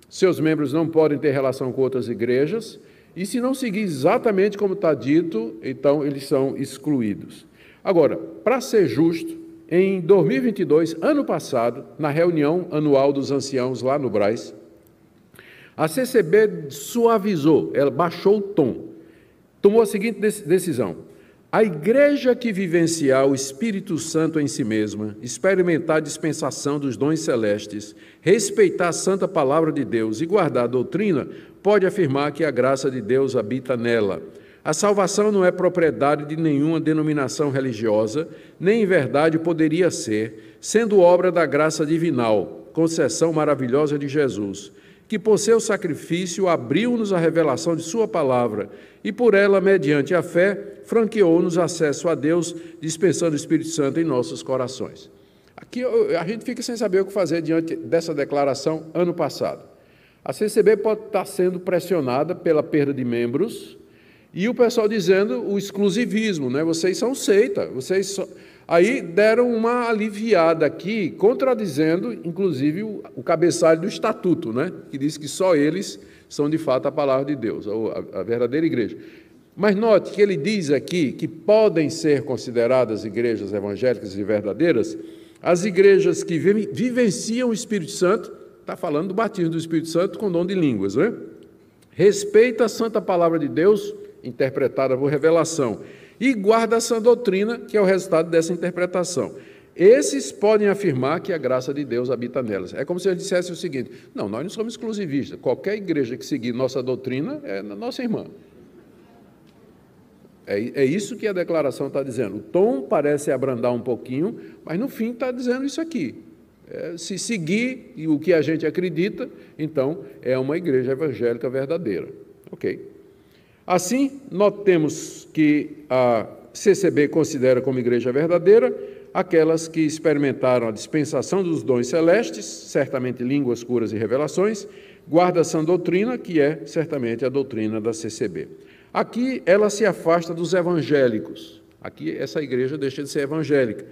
seus membros não podem ter relação com outras igrejas, e se não seguir exatamente como está dito, então eles são excluídos. Agora, para ser justo, em 2022, ano passado, na reunião anual dos anciãos lá no Brás, a CCB suavizou, ela baixou o tom, tomou a seguinte decisão: a igreja que vivenciar o Espírito Santo em si mesma, experimentar a dispensação dos dons celestes, respeitar a santa palavra de Deus e guardar a doutrina, pode afirmar que a graça de Deus habita nela. A salvação não é propriedade de nenhuma denominação religiosa, nem em verdade poderia ser, sendo obra da graça divinal, concessão maravilhosa de Jesus, que por seu sacrifício abriu-nos a revelação de sua palavra e por ela, mediante a fé, franqueou-nos acesso a Deus, dispensando o Espírito Santo em nossos corações. Aqui a gente fica sem saber o que fazer diante dessa declaração ano passado. A CCB pode estar sendo pressionada pela perda de membros e o pessoal dizendo o exclusivismo, né? Vocês são seita, Aí deram uma aliviada aqui, contradizendo, inclusive, o cabeçalho do estatuto, né? Que diz que só eles são, de fato, a palavra de Deus, a verdadeira igreja. Mas note que ele diz aqui que podem ser consideradas igrejas evangélicas e verdadeiras as igrejas que vivenciam o Espírito Santo, está falando do batismo do Espírito Santo com dom de línguas, né? Respeita a santa palavra de Deus, interpretada por revelação, e guarda a sã doutrina, que é o resultado dessa interpretação. Esses podem afirmar que a graça de Deus habita nelas. É como se eles dissessem o seguinte: não, nós não somos exclusivistas, qualquer igreja que seguir nossa doutrina é nossa irmã. É isso que a declaração está dizendo. O tom parece abrandar um pouquinho, mas no fim está dizendo isso aqui. Se seguir o que a gente acredita, então é uma igreja evangélica verdadeira. Ok. Assim, notemos que a CCB considera como igreja verdadeira aquelas que experimentaram a dispensação dos dons celestes, certamente línguas, curas e revelações, guarda a sã doutrina, que é certamente a doutrina da CCB. Aqui ela se afasta dos evangélicos. Aqui essa igreja deixa de ser evangélica.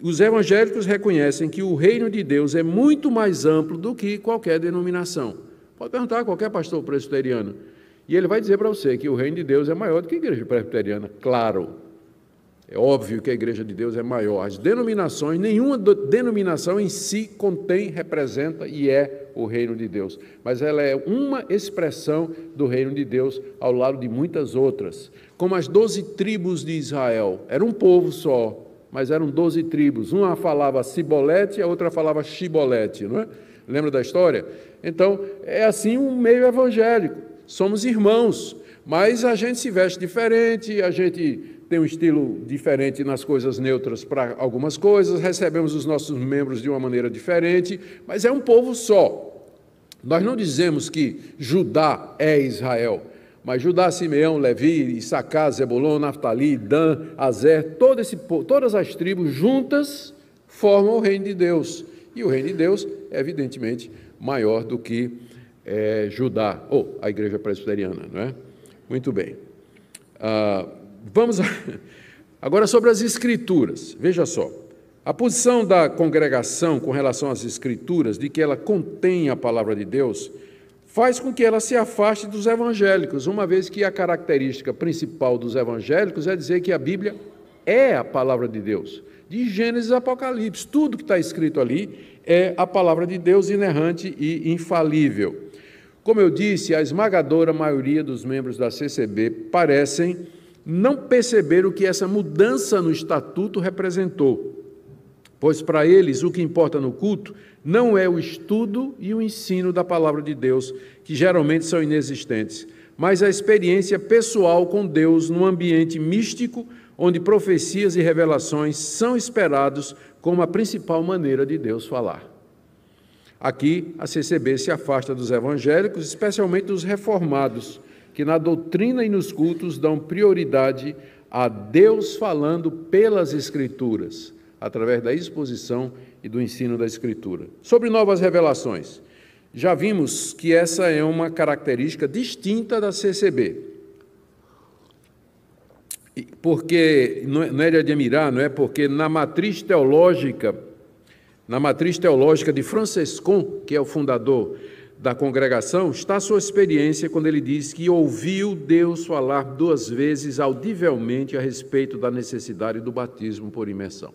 Os evangélicos reconhecem que o reino de Deus é muito mais amplo do que qualquer denominação. Pode perguntar a qualquer pastor presbiteriano, e ele vai dizer para você que o reino de Deus é maior do que a igreja presbiteriana. Claro, é óbvio que a igreja de Deus é maior. As denominações, nenhuma denominação em si contém, representa e é o reino de Deus. Mas ela é uma expressão do reino de Deus ao lado de muitas outras. Como as 12 tribos de Israel. Era um povo só, mas eram 12 tribos. Uma falava Sibolete, a outra falava Shibolete, não é? Lembra da história? Então, é assim um meio evangélico. Somos irmãos, mas a gente se veste diferente, a gente tem um estilo diferente nas coisas neutras para algumas coisas, recebemos os nossos membros de uma maneira diferente, mas é um povo só. Nós não dizemos que Judá é Israel, mas Judá, Simeão, Levi, Issacar, Zebulon, Naftali, Dan, Azer, todas as tribos juntas formam o reino de Deus. E o reino de Deus é, evidentemente, maior do que Judá, ou a igreja presbiteriana, não é? Muito bem. Vamos agora sobre as Escrituras. Veja só, a posição da congregação com relação às Escrituras, de que ela contém a palavra de Deus, faz com que ela se afaste dos evangélicos, uma vez que a característica principal dos evangélicos é dizer que a Bíblia é a palavra de Deus. De Gênesis a Apocalipse, tudo que está escrito ali é a palavra de Deus inerrante e infalível. Como eu disse, a esmagadora maioria dos membros da CCB parecem não perceber o que essa mudança no estatuto representou, pois para eles o que importa no culto não é o estudo e o ensino da palavra de Deus, que geralmente são inexistentes, mas a experiência pessoal com Deus num ambiente místico, onde profecias e revelações são esperados como a principal maneira de Deus falar. Aqui, a CCB se afasta dos evangélicos, especialmente dos reformados, que na doutrina e nos cultos dão prioridade a Deus falando pelas Escrituras, através da exposição e do ensino da Escritura. Sobre novas revelações, já vimos que essa é uma característica distinta da CCB. Porque, não é de admirar, não é? Porque na matriz teológica de Francescon, que é o fundador da congregação, está a sua experiência quando ele diz que ouviu Deus falar 2 vezes audivelmente a respeito da necessidade do batismo por imersão.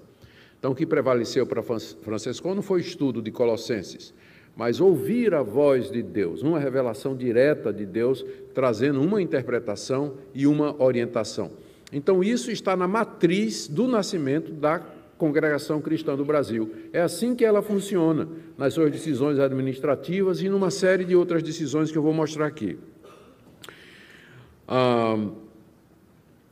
Então, o que prevaleceu para Francescon não foi o estudo de Colossenses, mas ouvir a voz de Deus, uma revelação direta de Deus, trazendo uma interpretação e uma orientação. Então, isso está na matriz do nascimento da Congregação Cristã do Brasil. É assim que ela funciona, nas suas decisões administrativas e numa série de outras decisões que eu vou mostrar aqui.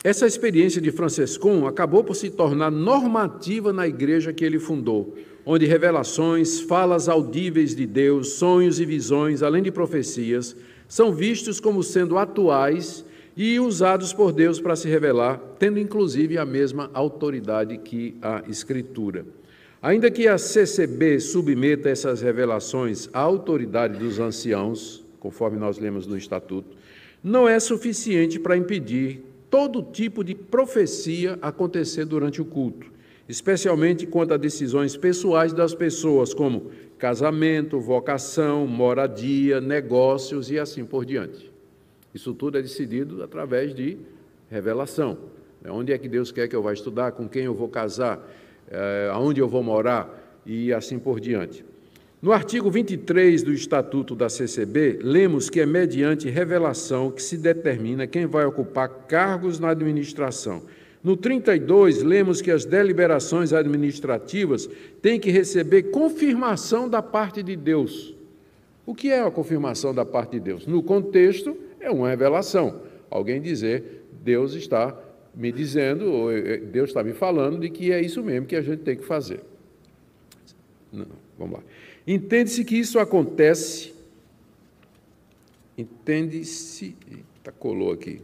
Essa experiência de Francescon acabou por se tornar normativa na igreja que ele fundou, onde revelações, falas audíveis de Deus, sonhos e visões, além de profecias, são vistos como sendo atuais e usados por Deus para se revelar, tendo inclusive a mesma autoridade que a Escritura. Ainda que a CCB submeta essas revelações à autoridade dos anciãos, conforme nós lemos no Estatuto, não é suficiente para impedir todo tipo de profecia acontecer durante o culto, especialmente quanto a decisões pessoais das pessoas, como casamento, vocação, moradia, negócios e assim por diante. Isso tudo é decidido através de revelação. Onde é que Deus quer que eu vá estudar, com quem eu vou casar, aonde eu vou morar e assim por diante. No artigo 23 do Estatuto da CCB, lemos que é mediante revelação que se determina quem vai ocupar cargos na administração. No 32, lemos que as deliberações administrativas têm que receber confirmação da parte de Deus. O que é a confirmação da parte de Deus? No contexto, é uma revelação. Alguém dizer, Deus está me dizendo, ou Deus está me falando de que é isso mesmo que a gente tem que fazer. Não, vamos lá. Entende-se que isso acontece, colou aqui,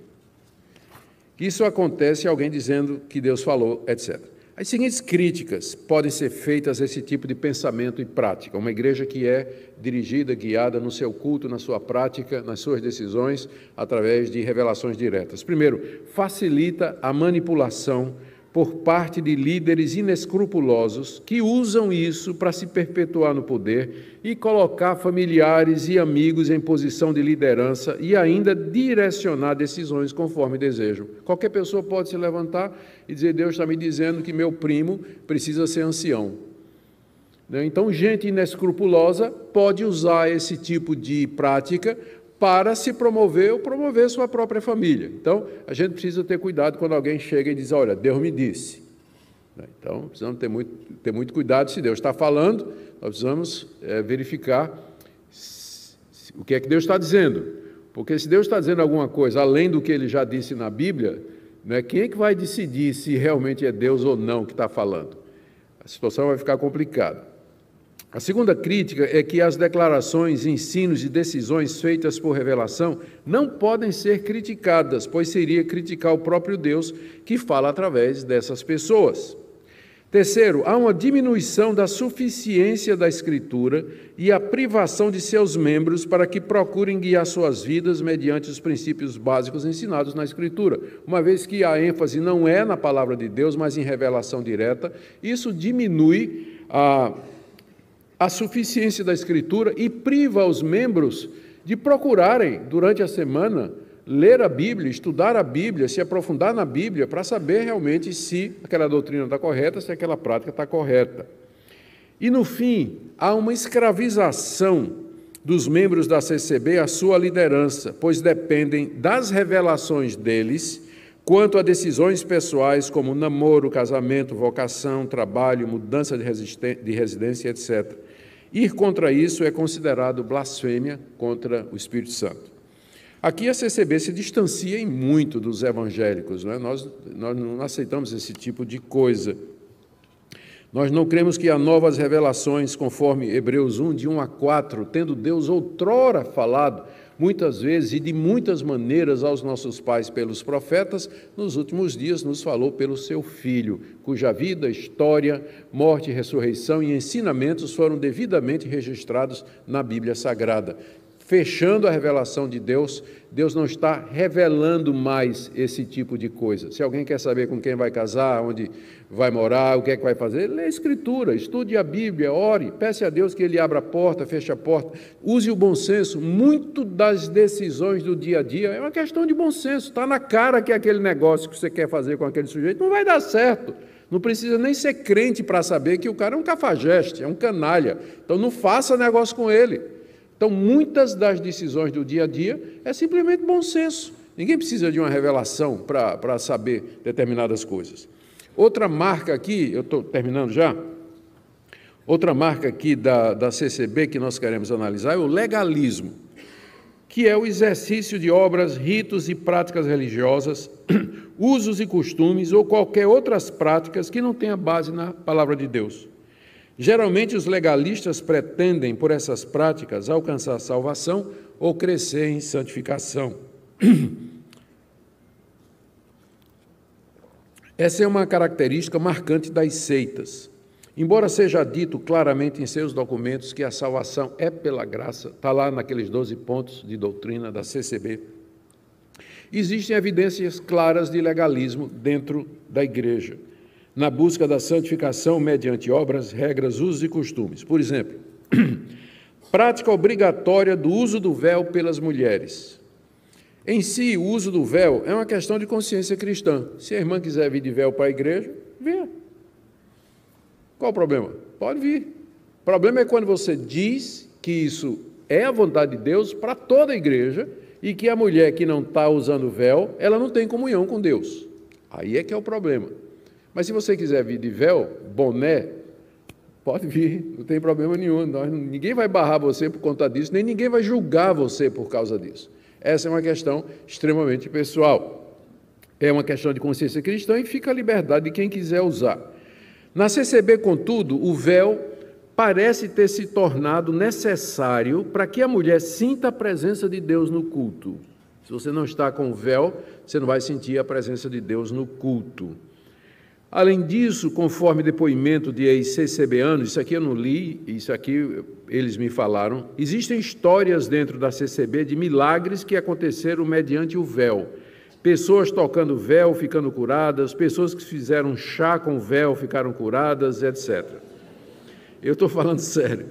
que isso acontece alguém dizendo que Deus falou, etc. As seguintes críticas podem ser feitas a esse tipo de pensamento e prática. Uma igreja que é dirigida, guiada no seu culto, na sua prática, nas suas decisões, através de revelações diretas. Primeiro, facilita a manipulação por parte de líderes inescrupulosos que usam isso para se perpetuar no poder e colocar familiares e amigos em posição de liderança e ainda direcionar decisões conforme desejam. Qualquer pessoa pode se levantar e dizer, Deus está me dizendo que meu primo precisa ser ancião. Então, gente inescrupulosa pode usar esse tipo de prática para se promover ou promover sua própria família. Então, a gente precisa ter cuidado quando alguém chega e diz, olha, Deus me disse. Então, precisamos ter muito cuidado. Se Deus está falando, nós precisamos verificar o que é que Deus está dizendo. Porque se Deus está dizendo alguma coisa além do que Ele já disse na Bíblia, quem é que vai decidir se realmente é Deus ou não que está falando? A situação vai ficar complicada. A segunda crítica é que as declarações, ensinos e decisões feitas por revelação não podem ser criticadas, pois seria criticar o próprio Deus que fala através dessas pessoas. Terceiro, há uma diminuição da suficiência da Escritura e a privação de seus membros para que procurem guiar suas vidas mediante os princípios básicos ensinados na Escritura. Uma vez que a ênfase não é na palavra de Deus, mas em revelação direta, isso diminui a suficiência da Escritura e priva os membros de procurarem, durante a semana, ler a Bíblia, estudar a Bíblia, se aprofundar na Bíblia, para saber realmente se aquela doutrina está correta, se aquela prática está correta. E, no fim, há uma escravização dos membros da CCB à sua liderança, pois dependem das revelações deles quanto a decisões pessoais como namoro, casamento, vocação, trabalho, mudança de residência, etc. Ir contra isso é considerado blasfêmia contra o Espírito Santo. Aqui a CCB se distancia em muito dos evangélicos, não é? Nós não aceitamos esse tipo de coisa. Nós não cremos que há novas revelações, conforme Hebreus 1, de 1 a 4, tendo Deus outrora falado, muitas vezes e de muitas maneiras aos nossos pais pelos profetas, nos últimos dias nos falou pelo seu Filho, cuja vida, história, morte, ressurreição e ensinamentos foram devidamente registrados na Bíblia Sagrada. Fechando a revelação de Deus, Deus não está revelando mais esse tipo de coisa. Se alguém quer saber com quem vai casar, onde vai morar, o que é que vai fazer, lê a Escritura, estude a Bíblia, ore, peça a Deus que Ele abra a porta, feche a porta, use o bom senso. Muito das decisões do dia a dia é uma questão de bom senso. Está na cara que aquele negócio que você quer fazer com aquele sujeito não vai dar certo. Não precisa nem ser crente para saber que o cara é um cafajeste, é um canalha. Então não faça negócio com ele. Então, muitas das decisões do dia a dia é simplesmente bom senso. Ninguém precisa de uma revelação para saber determinadas coisas. Outra marca aqui, eu estou terminando já, outra marca aqui da CCB que nós queremos analisar é o legalismo, que é o exercício de obras, ritos e práticas religiosas, usos e costumes ou qualquer outras práticas que não tenha base na palavra de Deus. Geralmente, os legalistas pretendem, por essas práticas, alcançar a salvação ou crescer em santificação. Essa é uma característica marcante das seitas. Embora seja dito claramente em seus documentos que a salvação é pela graça, está lá naqueles 12 pontos de doutrina da CCB, existem evidências claras de legalismo dentro da igreja, na busca da santificação mediante obras, regras, usos e costumes. Por exemplo, prática obrigatória do uso do véu pelas mulheres. Em si, o uso do véu é uma questão de consciência cristã. Se a irmã quiser vir de véu para a igreja, venha. Qual o problema? Pode vir. O problema é quando você diz que isso é a vontade de Deus para toda a igreja e que a mulher que não está usando véu, ela não tem comunhão com Deus. Aí é que é o problema. Mas se você quiser vir de véu, boné, pode vir, não tem problema nenhum. Ninguém vai barrar você por conta disso, nem ninguém vai julgar você por causa disso. Essa é uma questão extremamente pessoal. É uma questão de consciência cristã e fica a liberdade de quem quiser usar. Na CCB, contudo, o véu parece ter se tornado necessário para que a mulher sinta a presença de Deus no culto. Se você não está com o véu, você não vai sentir a presença de Deus no culto. Além disso, conforme depoimento de ex-CCBanos, isso aqui eu não li, isso aqui eles me falaram, existem histórias dentro da CCB de milagres que aconteceram mediante o véu. Pessoas tocando véu, ficando curadas, pessoas que fizeram chá com véu, ficaram curadas, etc. Eu estou falando sério.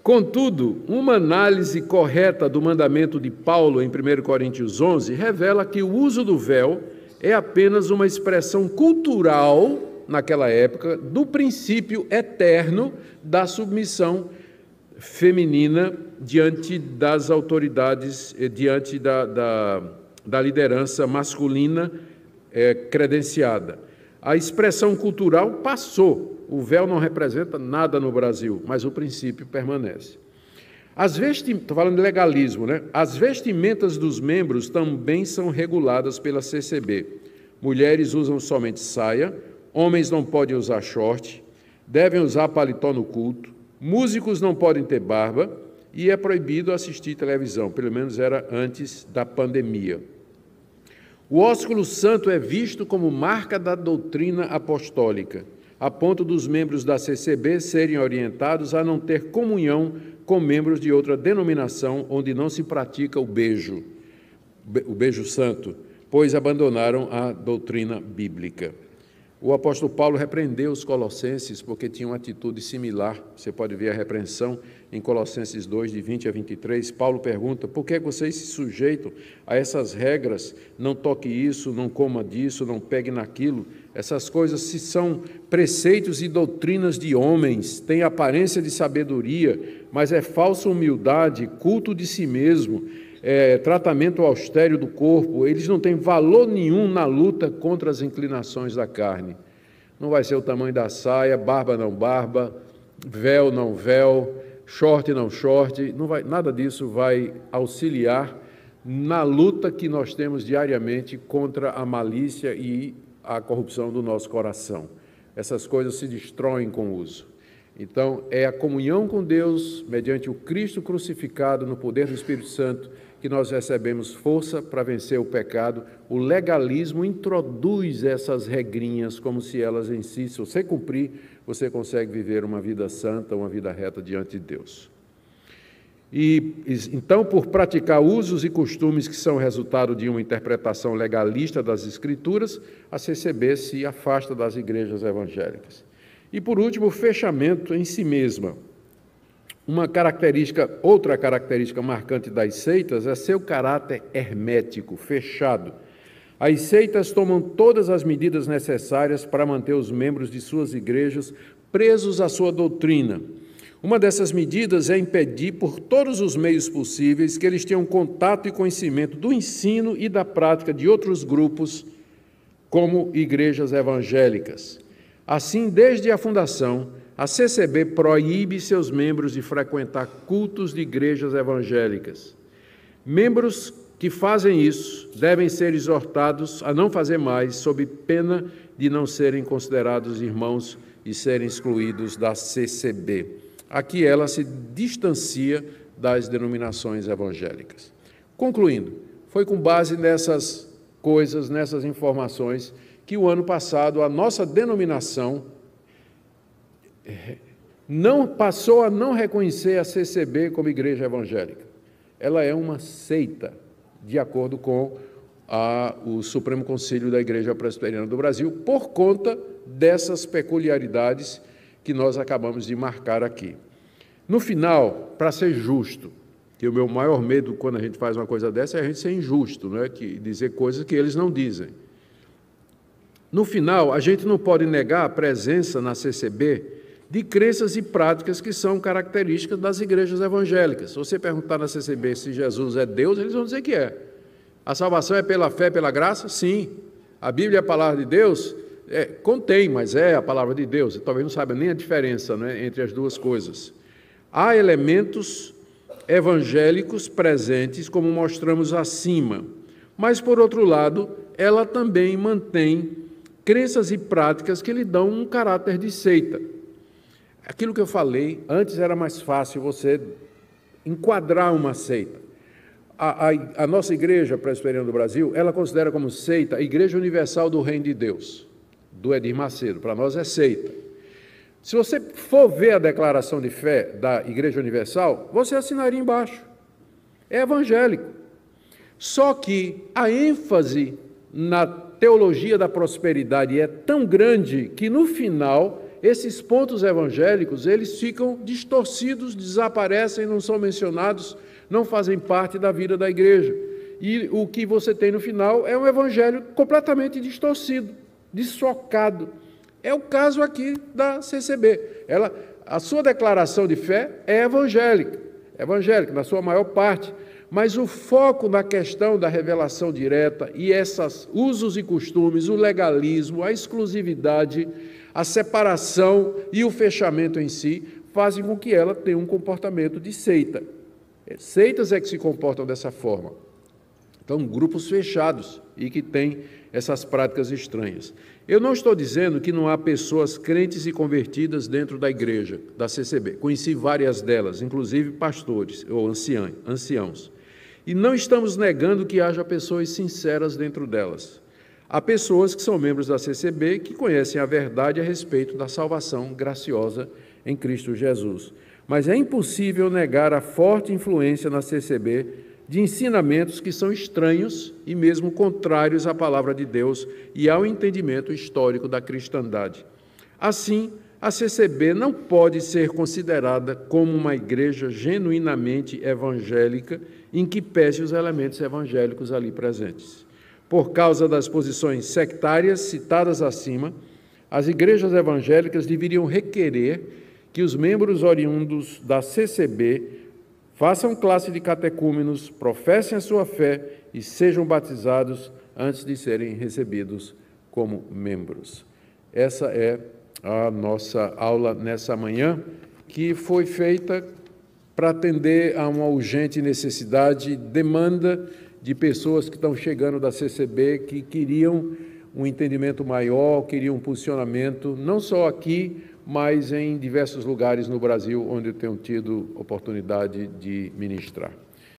Contudo, uma análise correta do mandamento de Paulo em 1 Coríntios 11 revela que o uso do véu é apenas uma expressão cultural, naquela época, do princípio eterno da submissão feminina diante das autoridades, diante da liderança masculina credenciada. A expressão cultural passou, o véu não representa nada no Brasil, mas o princípio permanece. Estou falando de legalismo, né? As vestimentas dos membros também são reguladas pela CCB. Mulheres usam somente saia, homens não podem usar short, devem usar paletó no culto, músicos não podem ter barba e é proibido assistir televisão, pelo menos era antes da pandemia. O ósculo santo é visto como marca da doutrina apostólica, a ponto dos membros da CCB serem orientados a não ter comunhão com membros de outra denominação onde não se pratica o beijo santo, pois abandonaram a doutrina bíblica. O apóstolo Paulo repreendeu os colossenses porque tinham uma atitude similar. Você pode ver a repreensão em Colossenses 2, de 20 a 23. Paulo pergunta, por que vocês se sujeitam a essas regras? Não toque isso, não coma disso, não pegue naquilo. Essas coisas, se são preceitos e doutrinas de homens, têm aparência de sabedoria, mas é falsa humildade, culto de si mesmo, tratamento austero do corpo, eles não têm valor nenhum na luta contra as inclinações da carne. Não vai ser o tamanho da saia, barba não barba, véu não véu, short não short, nada disso vai auxiliar na luta que nós temos diariamente contra a malícia e a corrupção do nosso coração. Essas coisas se destroem com o uso. Então, é a comunhão com Deus, mediante o Cristo crucificado no poder do Espírito Santo, que nós recebemos força para vencer o pecado. O legalismo introduz essas regrinhas como se elas em si, se você cumprir, você consegue viver uma vida santa, uma vida reta diante de Deus. E, então, por praticar usos e costumes que são resultado de uma interpretação legalista das Escrituras, a CCB se afasta das igrejas evangélicas. E, por último, o fechamento em si mesma. Outra característica marcante das seitas é seu caráter hermético, fechado. As seitas tomam todas as medidas necessárias para manter os membros de suas igrejas presos à sua doutrina. Uma dessas medidas é impedir, por todos os meios possíveis, que eles tenham contato e conhecimento do ensino e da prática de outros grupos, como igrejas evangélicas. Assim, desde a fundação, a CCB proíbe seus membros de frequentar cultos de igrejas evangélicas. Membros que fazem isso devem ser exortados a não fazer mais, sob pena de não serem considerados irmãos e serem excluídos da CCB. Aqui ela se distancia das denominações evangélicas. Concluindo, foi com base nessas coisas, nessas informações, que o ano passado a nossa denominação passou a não reconhecer a CCB como igreja evangélica. Ela é uma seita, de acordo com o Supremo Conselho da Igreja Presbiteriana do Brasil, por conta dessas peculiaridades que nós acabamos de marcar aqui. No final, para ser justo, que o meu maior medo quando a gente faz uma coisa dessa é a gente ser injusto, né? Dizer coisas que eles não dizem. No final, a gente não pode negar a presença na CCB de crenças e práticas que são características das igrejas evangélicas. Se você perguntar na CCB se Jesus é Deus, eles vão dizer que é. A salvação é pela fé, pela graça? Sim. A Bíblia é a palavra de Deus? Contém, mas é a palavra de Deus. Eu talvez não saiba nem a diferença, né, entre as duas coisas. Há elementos evangélicos presentes, como mostramos acima, mas, por outro lado, ela também mantém crenças e práticas que lhe dão um caráter de seita. Aquilo que eu falei, antes era mais fácil você enquadrar uma seita. A nossa Igreja Presbiteriana do Brasil, ela considera como seita a Igreja Universal do Reino de Deus, do Edir Macedo. Para nós é seita. Se você for ver a declaração de fé da Igreja Universal, você assinaria embaixo. É evangélico. Só que a ênfase na teologia da prosperidade é tão grande que, no final, esses pontos evangélicos, eles ficam distorcidos, desaparecem, não são mencionados, não fazem parte da vida da igreja. E o que você tem no final é um evangelho completamente distorcido, dissocado. É o caso aqui da CCB. A sua declaração de fé é evangélica, na sua maior parte, mas o foco na questão da revelação direta e esses usos e costumes, o legalismo, a exclusividade, a separação e o fechamento em si, fazem com que ela tenha um comportamento de seita. Seitas é que se comportam dessa forma. Então, grupos fechados e que têm essas práticas estranhas. Eu não estou dizendo que não há pessoas crentes e convertidas dentro da igreja, da CCB. Conheci várias delas, inclusive pastores ou anciãos. E não estamos negando que haja pessoas sinceras dentro delas. Há pessoas que são membros da CCB que conhecem a verdade a respeito da salvação graciosa em Cristo Jesus. Mas é impossível negar a forte influência na CCB de ensinamentos que são estranhos e mesmo contrários à palavra de Deus e ao entendimento histórico da cristandade. Assim, a CCB não pode ser considerada como uma igreja genuinamente evangélica em que pese os elementos evangélicos ali presentes. Por causa das posições sectárias citadas acima, as igrejas evangélicas deveriam requerer que os membros oriundos da CCB façam classe de catecúmenos, professem a sua fé e sejam batizados antes de serem recebidos como membros. Essa é a nossa aula nessa manhã, que foi feita para atender a uma urgente necessidade, demanda de pessoas que estão chegando da CCB, que queriam um entendimento maior, queriam um posicionamento, não só aqui, mas em diversos lugares no Brasil, onde eu tenho tido oportunidade de ministrar.